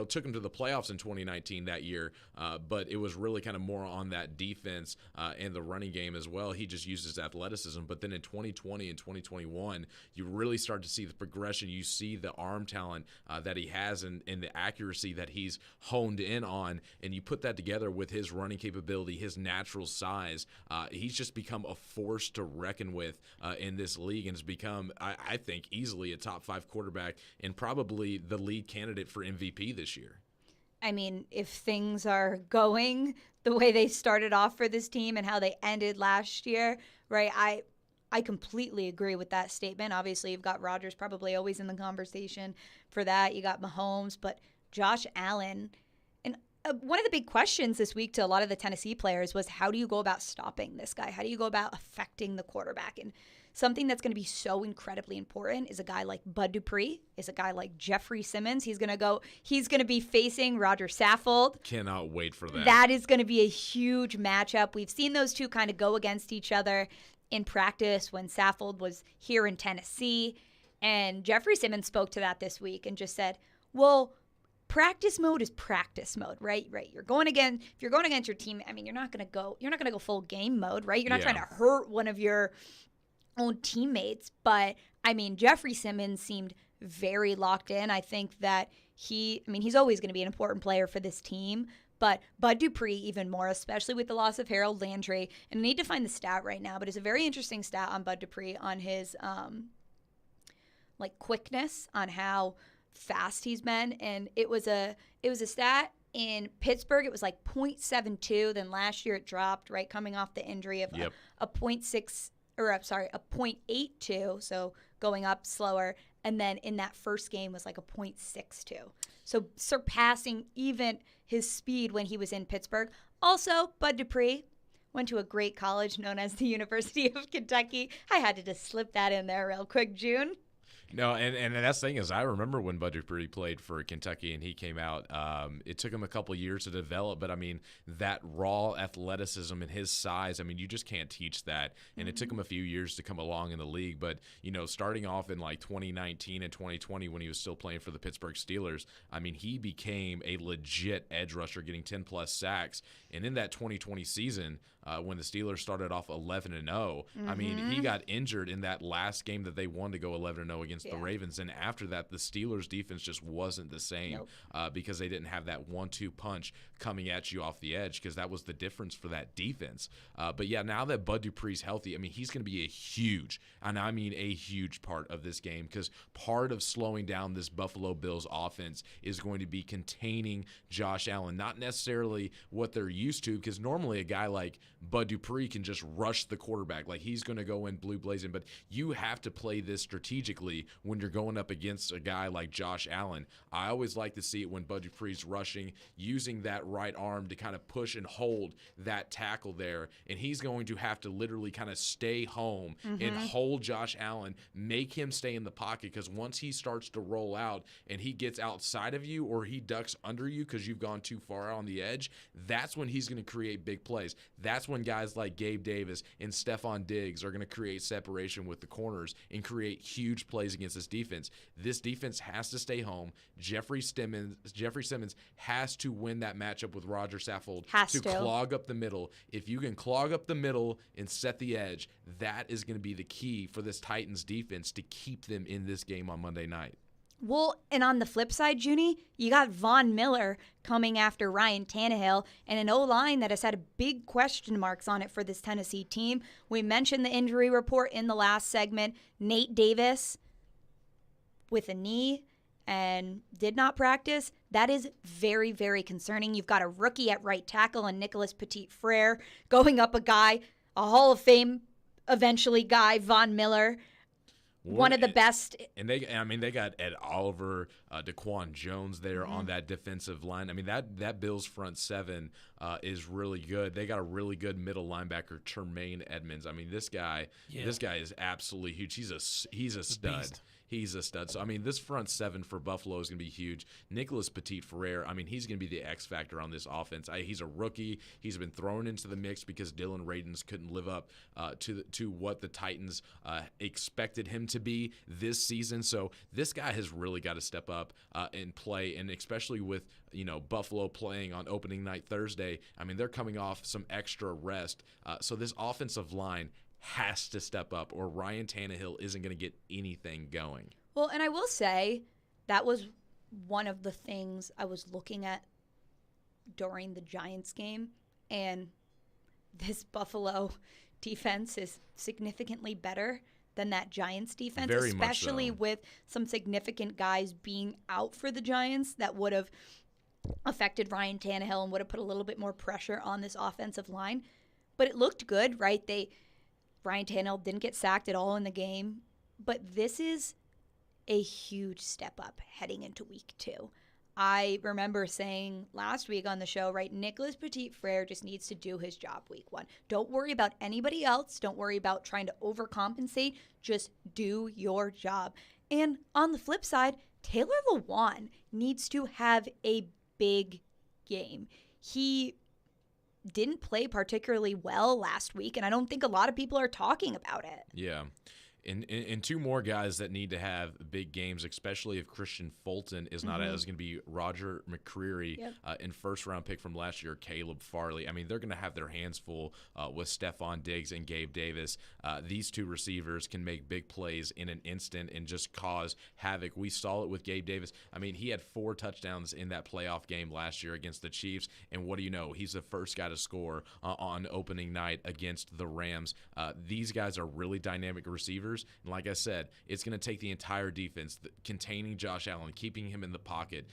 S7: took him to the playoffs in 2019 that year, but it was really kind of more on that defense and the running game as well. He just used his athleticism. But then in 2020 and 2021, you really start to see the progression. You see the arm talent that he has and the accuracy that he's honed in on, and you put that together with his running capability, his natural size. He's just become a force to reckon with in this league, and has become, I think, easily a top 5 quarterback and probably the lead candidate for MVP this year.
S6: I mean, if things are going the way they started off for this team and how they ended last year, right, I completely agree with that statement. Obviously, you've got Rodgers probably always in the conversation for that. You got Mahomes, but Josh Allen. And one of the big questions this week to a lot of the Tennessee players was, how do you go about stopping this guy? How do you go about affecting the quarterback? And something that's going to be so incredibly important is a guy like Bud Dupree, is a guy like Jeffrey Simmons. He's going to be facing Roger Saffold.
S7: Cannot wait for that.
S6: That is going to be a huge matchup. We've seen those two kind of go against each other in practice when Saffold was here in Tennessee. And Jeffrey Simmons spoke to that this week and just said, well, practice mode is practice mode, right? Right. If you're going against your team, I mean, you're not going to go full game mode, right? You're not trying to hurt one of your own teammates. But I mean, Jeffrey Simmons seemed very locked in. I think that he's always going to be an important player for this team, but Bud Dupree even more, especially with the loss of Harold Landry. And I need to find the stat right now, but it's a very interesting stat on Bud Dupree on his quickness, on how fast he's been. And it was a stat in Pittsburgh. It was like 0.72. Then last year it dropped, right, coming off the injury of a 0.82, so going up slower. And then in that first game was like a 0.62. So surpassing even his speed when he was in Pittsburgh. Also, Bud Dupree went to a great college known as the University of Kentucky. I had to just slip that in there real quick, June.
S7: No, and that's the thing is, I remember when Bud Dupree played for Kentucky and he came out. It took him a couple years to develop, but I mean, that raw athleticism and his size, I mean, you just can't teach that. And it took him a few years to come along in the league. But, starting off in like 2019 and 2020 when he was still playing for the Pittsburgh Steelers, I mean, he became a legit edge rusher, getting 10-plus sacks. And in that 2020 season, when the Steelers started off 11-0, I mean, he got injured in that last game that they won to go 11-0 against the Ravens. And after that, the Steelers defense just wasn't the same because they didn't have that 1-2 punch coming at you off the edge, because that was the difference for that defense. But yeah, now that Bud Dupree's healthy, I mean, he's going to be a huge part of this game, because part of slowing down this Buffalo Bills offense is going to be containing Josh Allen. Not necessarily what they're used to, because normally a guy like Bud Dupree can just rush the quarterback. Like, he's going to go in blue blazing, but you have to play this strategically when you're going up against a guy like Josh Allen. I always like to see it when Bud Dupree's rushing, using that right arm to kind of push and hold that tackle there, and he's going to have to literally kind of stay home and hold Josh Allen, make him stay in the pocket, because once he starts to roll out and he gets outside of you or he ducks under you because you've gone too far on the edge, that's when he's going to create big plays. That's when guys like Gabe Davis and Stephon Diggs are going to create separation with the corners and create huge plays against this defense. This defense has to stay home. Jeffrey Simmons has to win that matchup with Roger Saffold to clog up the middle. If you can clog up the middle and set the edge, that is going to be the key for this Titans defense to keep them in this game on Monday night.
S6: Well, and on the flip side, Junie, you got Von Miller coming after Ryan Tannehill and an O-line that has had big question marks on it for this Tennessee team. We mentioned the injury report in the last segment. Nate Davis with a knee and did not practice. That is very, very concerning. You've got a rookie at right tackle and Nicholas Petit-Frere going up a Hall of Fame eventually guy, Von Miller. One of the best.
S7: And they got Ed Oliver, DeQuan Jones there on that defensive line. I mean, that Bills front seven is really good. They got a really good middle linebacker, Tremaine Edmonds. I mean, this guy is absolutely huge. He's a stud.
S8: Beast.
S7: He's a stud. So, I mean, this front seven for Buffalo is going to be huge. Nicholas Petit-Frere, I mean, he's going to be the X factor on this offense. He's a rookie. He's been thrown into the mix because Dylan Radins couldn't live up to what the Titans expected him to be this season. So this guy has really got to step up and play, and especially with Buffalo playing on opening night Thursday. I mean, they're coming off some extra rest. So this offensive line has to step up, or Ryan Tannehill isn't going to get anything going.
S6: Well, and I will say that was one of the things I was looking at during the Giants game, and this Buffalo defense is significantly better than that Giants defense,
S7: Very much
S6: especially
S7: so.
S6: with some significant guys being out for the Giants that would have affected Ryan Tannehill and would have put a little bit more pressure on this offensive line. But it looked good, right? Ryan Tannehill didn't get sacked at all in the game, but this is a huge step up heading into week 2. I remember saying last week on the show, right, Nicholas Petit-Frere just needs to do his job week 1. Don't worry about anybody else. Don't worry about trying to overcompensate. Just do your job. And on the flip side, Taylor Lewan needs to have a big game. He didn't play particularly well last week, and I don't think a lot of people are talking about it.
S7: Yeah. And two more guys that need to have big games, especially if Christian Fulton is not as going to be Roger McCreary and first-round pick from last year, Caleb Farley. I mean, they're going to have their hands full with Stephon Diggs and Gabe Davis. These two receivers can make big plays in an instant and just cause havoc. We saw it with Gabe Davis. I mean, he had 4 touchdowns in that playoff game last year against the Chiefs, and what do you know? He's the first guy to score on opening night against the Rams. These guys are really dynamic receivers. And like I said, it's going to take the entire defense, containing Josh Allen, keeping him in the pocket,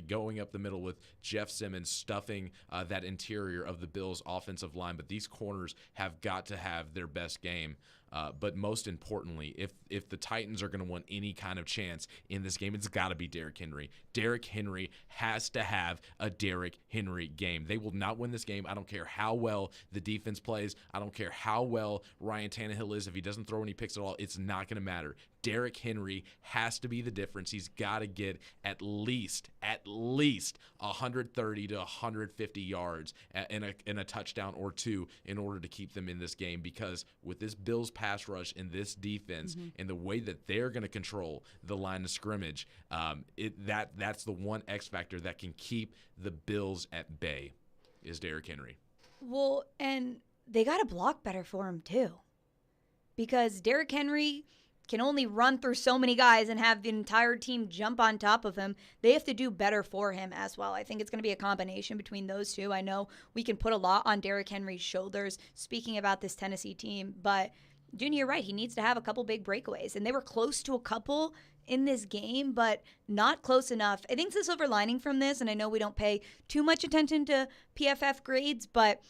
S7: going up the middle with Jeff Simmons, stuffing that interior of the Bills' offensive line. But these corners have got to have their best game. But most importantly, if the Titans are going to want any kind of chance in this game, it's got to be Derrick Henry. Derrick Henry has to have a Derrick Henry game. They will not win this game. I don't care how well the defense plays. I don't care how well Ryan Tannehill is. If he doesn't throw any picks at all, it's not going to matter. Derrick Henry has to be the difference. He's got to get at least 130 to 150 yards in a touchdown or two in order to keep them in this game, because with this Bills pass rush and this defense and the way that they're going to control the line of scrimmage, that's the one X factor that can keep the Bills at bay is Derrick Henry.
S6: Well, and they got to block better for him too, because Derrick Henry can only run through so many guys and have the entire team jump on top of him. They have to do better for him as well. I think it's going to be a combination between those two. I know we can put a lot on Derrick Henry's shoulders speaking about this Tennessee team, but Junior, you're right. He needs to have a couple big breakaways, and they were close to a couple in this game, but not close enough. I think the silver lining from this, and I know we don't pay too much attention to PFF grades, but,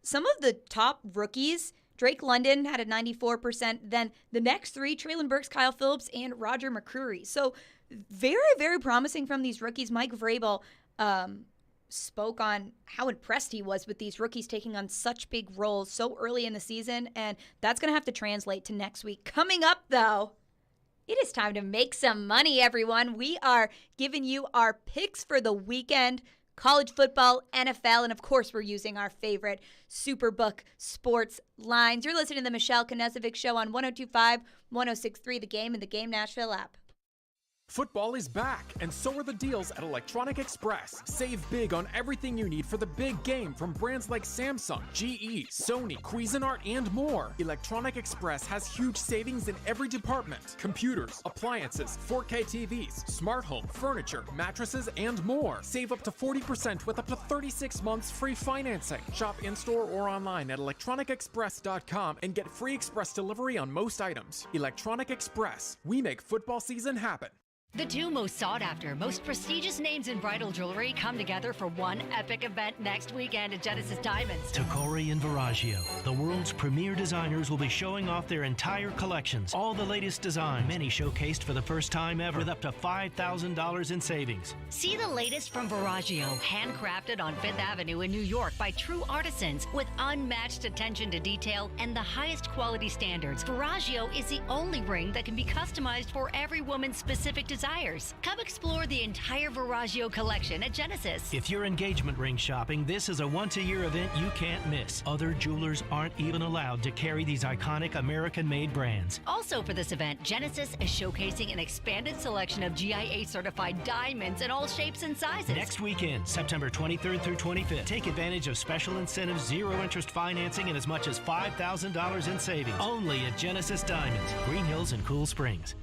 S6: some of the top rookies, Drake London had a 94%. Then the next 3, Treylon Burks, Kyle Phillips, and Roger McCreary. So very, very promising from these rookies. Mike Vrabel spoke on how impressed he was with these rookies taking on such big roles so early in the season, and that's going to have to translate to next week. Coming up, though, it is time to make some money, everyone. We are giving you our picks for the weekend. College football, NFL, and of course we're using our favorite Superbook sports lines. You're listening to the Michelle Knezovic Show on 102.5, 106.3 The Game and the Game Nashville app.
S21: Football is back, and so are the deals at Electronic Express. Save big on everything you need for the big game from brands like Samsung, GE, Sony, Cuisinart, and more. Electronic Express has huge savings in every department. Computers, appliances, 4K TVs, smart home, furniture, mattresses, and more. Save up to 40% with up to 36 months free financing. Shop in-store or online at electronicexpress.com and get free express delivery on most items. Electronic Express. We make football season happen.
S11: The two most sought-after, most prestigious names in bridal jewelry come together for one epic event next weekend at Genesis Diamonds.
S12: Tacori and Viraggio, the world's premier designers, will be showing off their entire collections. All the latest designs, many showcased for the first time ever, with up to $5,000 in savings.
S11: See the latest from Viraggio, handcrafted on Fifth Avenue in New York by true artisans with unmatched attention to detail and the highest quality standards. Viraggio is the only ring that can be customized for every woman's specific desires. Come explore the entire Viraggio collection at Genesis.
S12: If you're engagement ring shopping, this is a once-a-year event you can't miss. Other jewelers aren't even allowed to carry these iconic American-made brands.
S11: Also for this event, Genesis is showcasing an expanded selection of GIA-certified diamonds in all shapes and sizes.
S12: Next weekend, September 23rd through 25th, take advantage of special incentives, zero-interest financing, and as much as $5,000 in savings. Only at Genesis Diamonds, Green Hills and Cool Springs.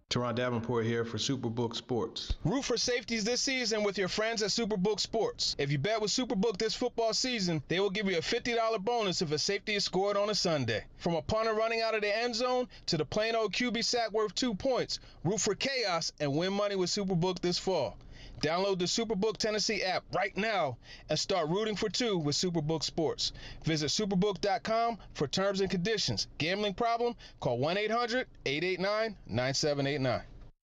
S22: Teron Davenport here for Superbook Sports. Root for safeties this season with your friends at Superbook Sports. If you bet with Superbook this football season, they will give you a $50 bonus if a safety is scored on a Sunday. From a punter running out of the end zone to the plain old QB sack worth 2 points, root for chaos and win money with Superbook this fall. Download the Superbook Tennessee app right now and start rooting for two with Superbook Sports. Visit superbook.com for terms and conditions. Gambling problem? Call 1-800-889-9789.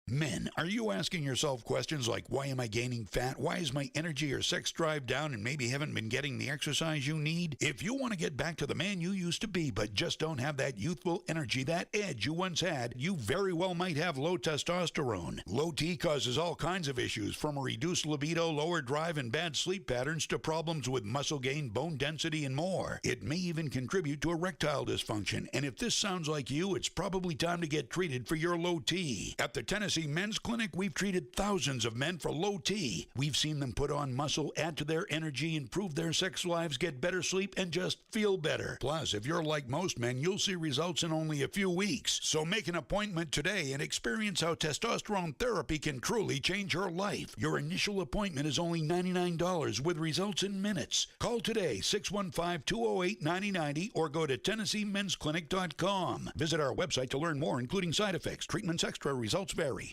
S23: Men, are you asking yourself questions like, why am I gaining fat? Why is my energy or sex drive down and maybe haven't been getting the exercise you need? If you want to get back to the man you used to be but just don't have that youthful energy, that edge you once had, you very well might have low testosterone. Low T causes all kinds of issues, from a reduced libido, lower drive, and bad sleep patterns to problems with muscle gain, bone density, and more. It may even contribute to erectile dysfunction, and if this sounds like you, it's probably time to get treated for your low T. At the Tennessee Men's Clinic, we've treated thousands of men for low T. We've seen them put on muscle, add to their energy, improve their sex lives, get better sleep, and just feel better. Plus, if you're like most men, you'll see results in only a few weeks. So make an appointment today and experience how testosterone therapy can truly change your life. Your initial appointment is only $99 with results in minutes. Call today, 615-208-9090, or go to TennesseeMen'sClinic.com. Visit our website to learn more, including side effects, treatments, extra, results vary.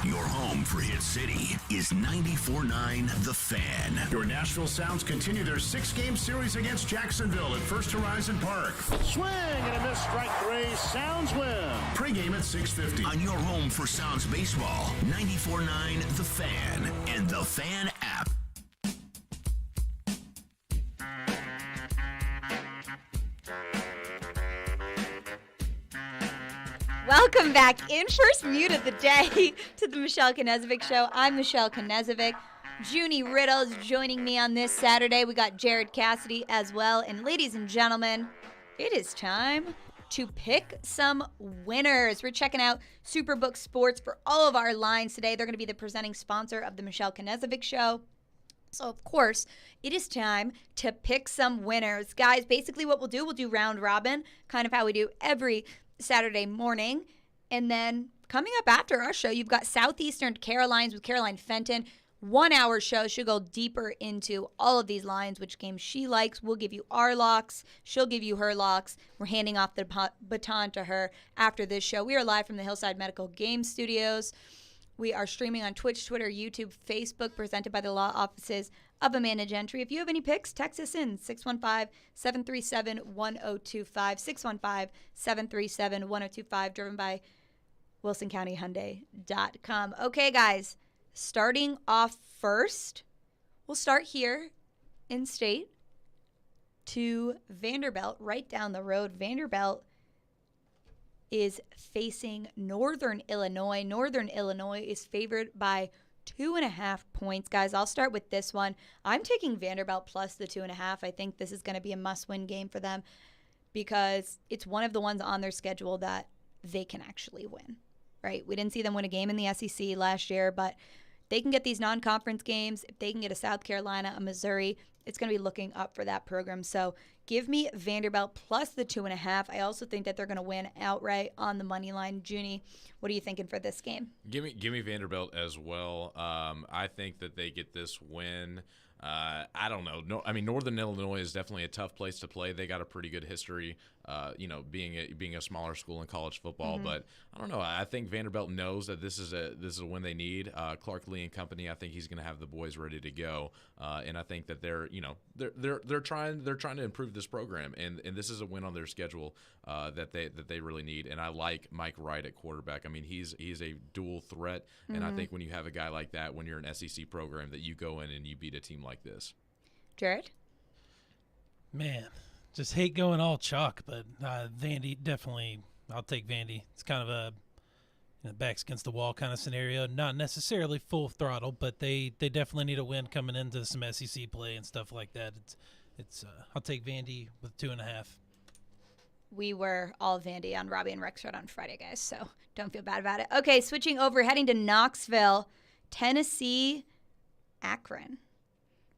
S2: Your home for Hit City is 94.9 The Fan.
S1: Your Nashville Sounds continue their 6-game series against Jacksonville at First Horizon Park. Swing and a miss, strike 3. Sounds win. Pre-game at 6:50.
S2: On your home for Sounds baseball, 94.9 The Fan and The Fan app.
S6: Welcome back in. First mute of the day to the Michelle Knezovic Show. I'm Michelle Knezovic. Junie Riddle is joining me on this Saturday. We got Jared Cassidy as well. And ladies and gentlemen, it is time to pick some winners. We're checking out Superbook Sports for all of our lines today. They're going to be the presenting sponsor of the Michelle Knezovic Show. So, of course, it is time to pick some winners. Guys, basically what we'll do round robin, kind of how we do every Saturday morning. And then coming up after our show, you've got Southeastern Carolines with Caroline Fenton. 1 hour show. She'll go deeper into all of these lines, which games she likes. We'll give you our locks. She'll give you her locks. We're handing off the baton to her after this show. We are live from the Hillside Medical Game Studios. We are streaming on Twitch, Twitter, YouTube, Facebook, presented by the law offices of Amanda Gentry. If you have any picks, text us in 615-737-1025, 615-737-1025, driven by WilsonCountyHyundai.com. Okay, guys, starting off first, we'll start here in state to Vanderbilt, right down the road. Vanderbilt is facing Northern Illinois. Northern Illinois is favored by 2.5 points. Guys, I'll start with this one. I'm taking Vanderbilt plus the 2.5. I think this is going to be a must-win game for them because it's one of the ones on their schedule that they can actually win, right? We didn't see them win a game in the SEC last year, but they can get these non-conference games. If they can get a South Carolina, a Missouri, it's going to be looking up for that program. So give me Vanderbilt plus the 2.5. I also think that they're going to win outright on the money line. Junie, what are you thinking for this game?
S7: Give me Vanderbilt as well. I think that they get this win. I don't know. No, I mean, Northern Illinois is definitely a tough place to play. They got a pretty good history, being a smaller school in college football. But I don't know. I think Vanderbilt knows that this is a win they need. Clark Lee and company. I think he's going to have the boys ready to go. And I think that they're trying to improve this program, and this is a win on their schedule that they really need. And I like Mike Wright at quarterback. I mean, he's a dual threat, and I think when you have a guy like that, when you're an SEC program, that you go in and you beat a team like this.
S6: Jared?
S8: Man, just hate going all chalk, but Vandy definitely. I'll take Vandy. It's kind of a backs against the wall kind of scenario. Not necessarily full throttle, but they definitely need a win coming into some SEC play and stuff like that. I'll take Vandy with 2.5.
S6: We were all Vandy on Robbie and Rexford on Friday, guys, so don't feel bad about it. Okay, switching over, heading to Knoxville, Tennessee, Akron.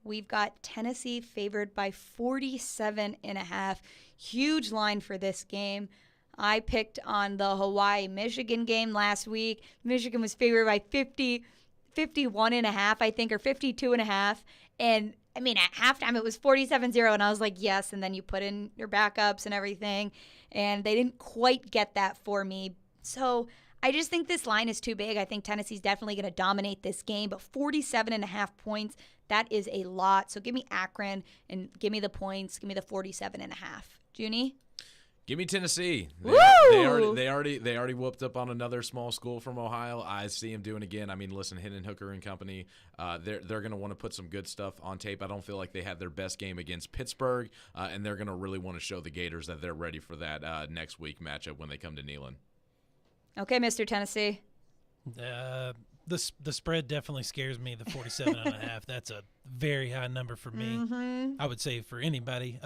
S6: We've got Tennessee favored by 47.5. Huge line for this game. I picked on the Hawaii-Michigan game last week. Michigan was favored by 51.5, I think, or 52.5. And, I mean, at halftime it was 47-0, and I was like, yes. And then you put in your backups and everything, and they didn't quite get that for me. So I just think this line is too big. I think Tennessee's definitely going to dominate this game, but 47.5 points, that is a lot. So give me Akron and give me the points. Give me the 47.5. Junie?
S7: Give me Tennessee. They already whooped up on another small school from Ohio. I see him doing again. I mean, listen, Hendon Hooker and company, they're going to want to put some good stuff on tape. I don't feel like they had their best game against Pittsburgh, and they're going to really want to show the Gators that they're ready for that next week matchup when they come to Neyland.
S6: Okay, Mr. Tennessee.
S8: The spread definitely scares me. The 47.5. That's a very high number for me. I would say for anybody.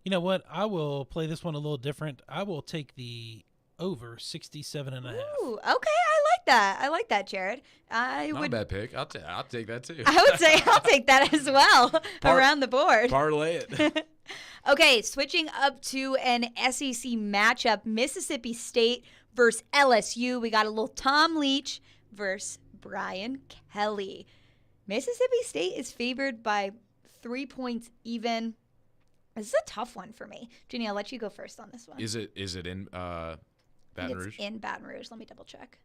S8: You know what? I will play this one a little different. I will take the over 67.5.
S6: Ooh, okay, I like that, Jared.
S7: Not a bad pick. I'll take that too.
S6: I would say I'll take that as well. Around the board.
S7: Parlay it.
S6: Okay, switching up to an SEC matchup, Mississippi State versus LSU. We got a little Tom Leach versus Brian Kelly. Mississippi State is favored by 3 points even. This is a tough one for me. Junie, I'll let you go first on this one.
S7: Is it in Baton Rouge?
S6: It's in Baton Rouge. Let me double check.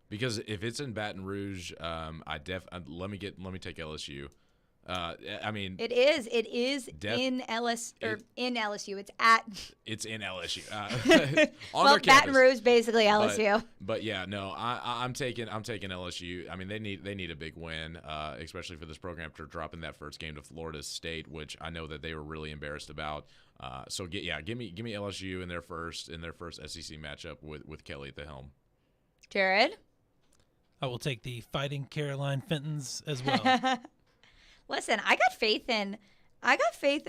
S7: Because if it's in Baton Rouge, let me take LSU. I mean,
S6: it is in LSU. It's in LSU. Well, Baton Rouge, basically LSU.
S7: But yeah, no, I'm taking LSU. I mean, they need a big win, especially for this program after dropping that first game to Florida State, which I know that they were really embarrassed about. So give me LSU in their first SEC matchup with Kelly at the helm.
S6: Jared,
S8: I will take the Fighting Caroline Fentons as well.
S6: Listen, I got faith in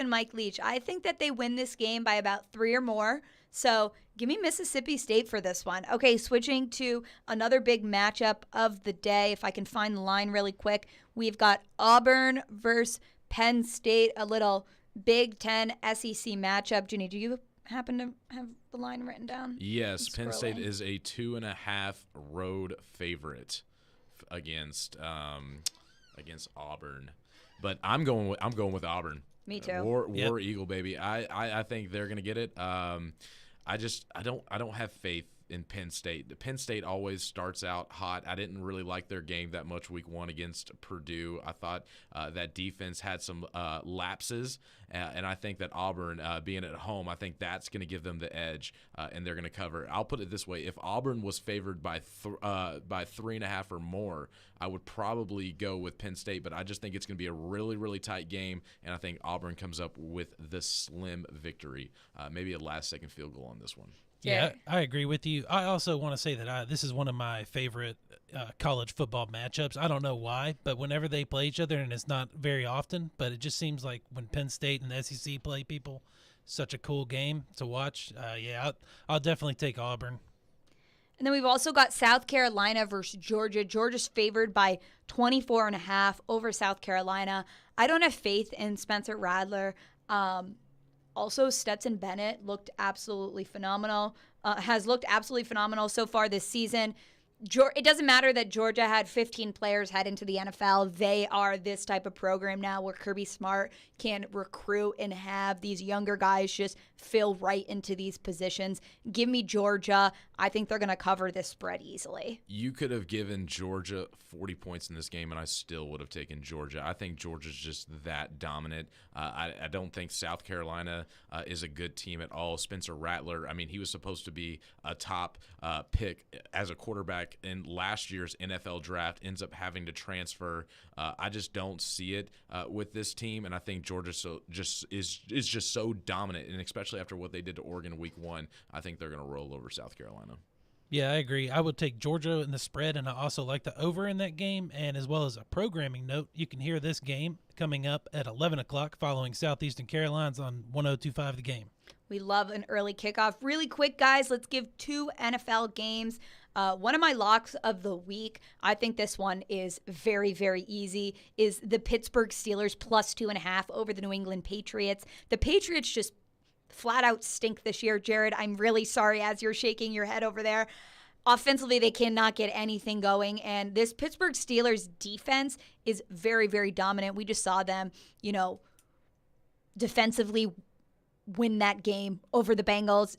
S6: Mike Leach. I think that they win this game by about 3 or more. So give me Mississippi State for this one. Okay, switching to another big matchup of the day. If I can find the line really quick, we've got Auburn versus Penn State, a little Big Ten SEC matchup. Junie, do you happen to have the line written down?
S7: Yes, Penn State is a 2.5 road favorite against Auburn. But I'm going with Auburn.
S6: Me too.
S7: War Eagle, baby. I think they're gonna get it. I don't have faith in Penn State. Penn State always starts out hot. I didn't really like their game that much week 1 against Purdue. I thought that defense had some lapses, and I think that Auburn, being at home, I think that's going to give them the edge, and they're going to cover. I'll put it this way: if Auburn was favored by 3.5 or more, I would probably go with Penn State. But I just think it's going to be a really, really tight game, and I think Auburn comes up with the slim victory, maybe a last-second field goal on this one.
S8: Yeah, I agree with you. I also want to say that this is one of my favorite college football matchups. I don't know why, but whenever they play each other, and it's not very often, but it just seems like when Penn State and the SEC play people, such a cool game to watch. I'll definitely take Auburn.
S6: And then we've also got South Carolina versus Georgia. Georgia's favored by 24.5 over South Carolina. I don't have faith in Spencer Rattler. Also, Stetson Bennett looked absolutely phenomenal, has looked absolutely phenomenal so far this season. It doesn't matter that Georgia had 15 players head into the NFL. They are this type of program now where Kirby Smart can recruit and have these younger guys just fill right into these positions. Give me Georgia. I think they're going to cover this spread easily.
S7: You could have given Georgia 40 points in this game, and I still would have taken Georgia. I think Georgia's just that dominant. I don't think South Carolina is a good team at all. Spencer Rattler, I mean, he was supposed to be a top pick as a quarterback in last year's NFL draft, ends up having to transfer. I just don't see it with this team, and I think Georgia is just so dominant, and especially after what they did to Oregon week 1, I think they're going to roll over South Carolina.
S8: Yeah, I agree. I would take Georgia in the spread, and I also like the over in that game. And as well as a programming note, you can hear this game coming up at 11 o'clock following Southeastern Carolinas on 102.5 The Game.
S6: We love an early kickoff. Really quick, guys, let's give 2 NFL games. One of my locks of the week, I think this one is very, very easy, is the Pittsburgh Steelers plus 2.5 over the New England Patriots. The Patriots just flat out stink this year. Jared, I'm really sorry as you're shaking your head over there. Offensively, they cannot get anything going, and this Pittsburgh Steelers defense is very, very dominant. We just saw them, defensively win that game over the Bengals.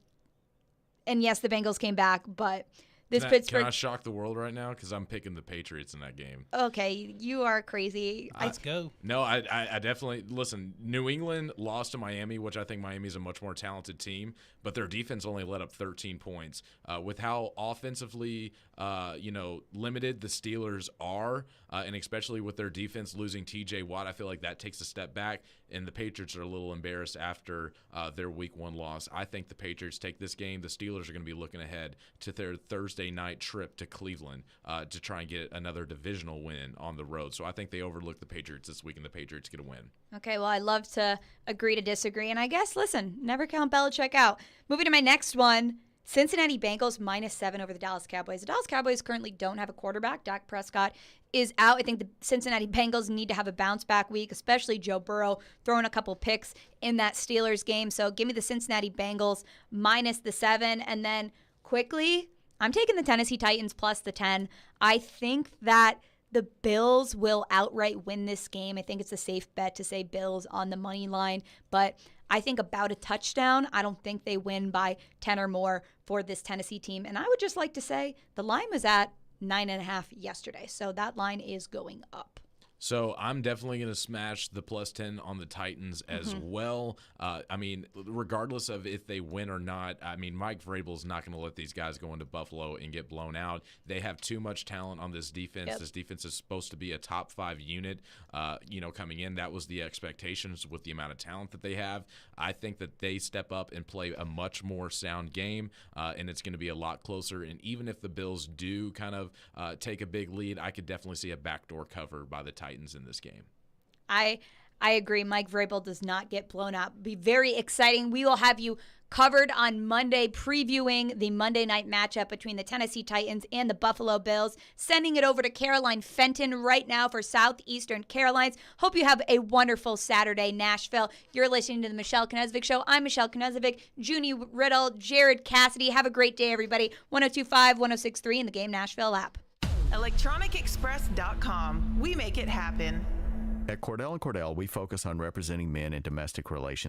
S6: And yes, the Bengals came back, but Pittsburgh.
S7: Can I shock the world right now? Because I'm picking the Patriots in that game.
S6: Okay, you are crazy.
S8: Let's go.
S7: No, I definitely listen. New England lost to Miami, which I think Miami is a much more talented team, but their defense only let up 13 points. With how offensively, limited the Steelers are, and especially with their defense losing T.J. Watt, I feel like that takes a step back. And the Patriots are a little embarrassed after their Week 1 loss. I think the Patriots take this game. The Steelers are going to be looking ahead to their Thursday night trip to Cleveland to try and get another divisional win on the road. So I think they overlook the Patriots this week, and the Patriots get a win.
S6: Okay, well, I love to agree to disagree. And I guess, listen, never count Belichick out. Moving to my next one. Cincinnati Bengals -7 over the Dallas Cowboys. The Dallas Cowboys currently don't have a quarterback. Dak Prescott is out. I think the Cincinnati Bengals need to have a bounce-back week, especially Joe Burrow throwing a couple picks in that Steelers game. So give me the Cincinnati Bengals -7. And then quickly, I'm taking the Tennessee Titans plus the 10. I think that the Bills will outright win this game. I think it's a safe bet to say Bills on the money line, but I think about a touchdown. I don't think they win by 10 or more for this Tennessee team. And I would just like to say the line was at 9.5 yesterday, so that line is going up.
S7: So I'm definitely going to smash the plus 10 on the Titans as well. I mean, regardless of if they win or not, I mean, Mike Vrabel is not going to let these guys go into Buffalo and get blown out. They have too much talent on this defense. Yep. This defense is supposed to be a top 5 unit, coming in. That was the expectations with the amount of talent that they have. I think that they step up and play a much more sound game, and it's going to be a lot closer. And even if the Bills do kind of take a big lead, I could definitely see a backdoor cover by the Titans in this game.
S6: I agree. Mike Vrabel does not get blown out. Be very exciting. We will have you covered on Monday, previewing the Monday night matchup between the Tennessee Titans and the Buffalo Bills. Sending it over to Caroline Fenton right now for Southeastern Carolines. Hope you have a wonderful Saturday, Nashville. You're listening to the Michelle Knezovic Show. I'm Michelle Knezovic, Junie Riddle, Jared Cassidy. Have a great day, everybody. 102.5, 106.3 in the Game Nashville app.
S3: ElectronicExpress.com. We make it happen.
S5: At Cordell & Cordell, we focus on representing men in domestic relations.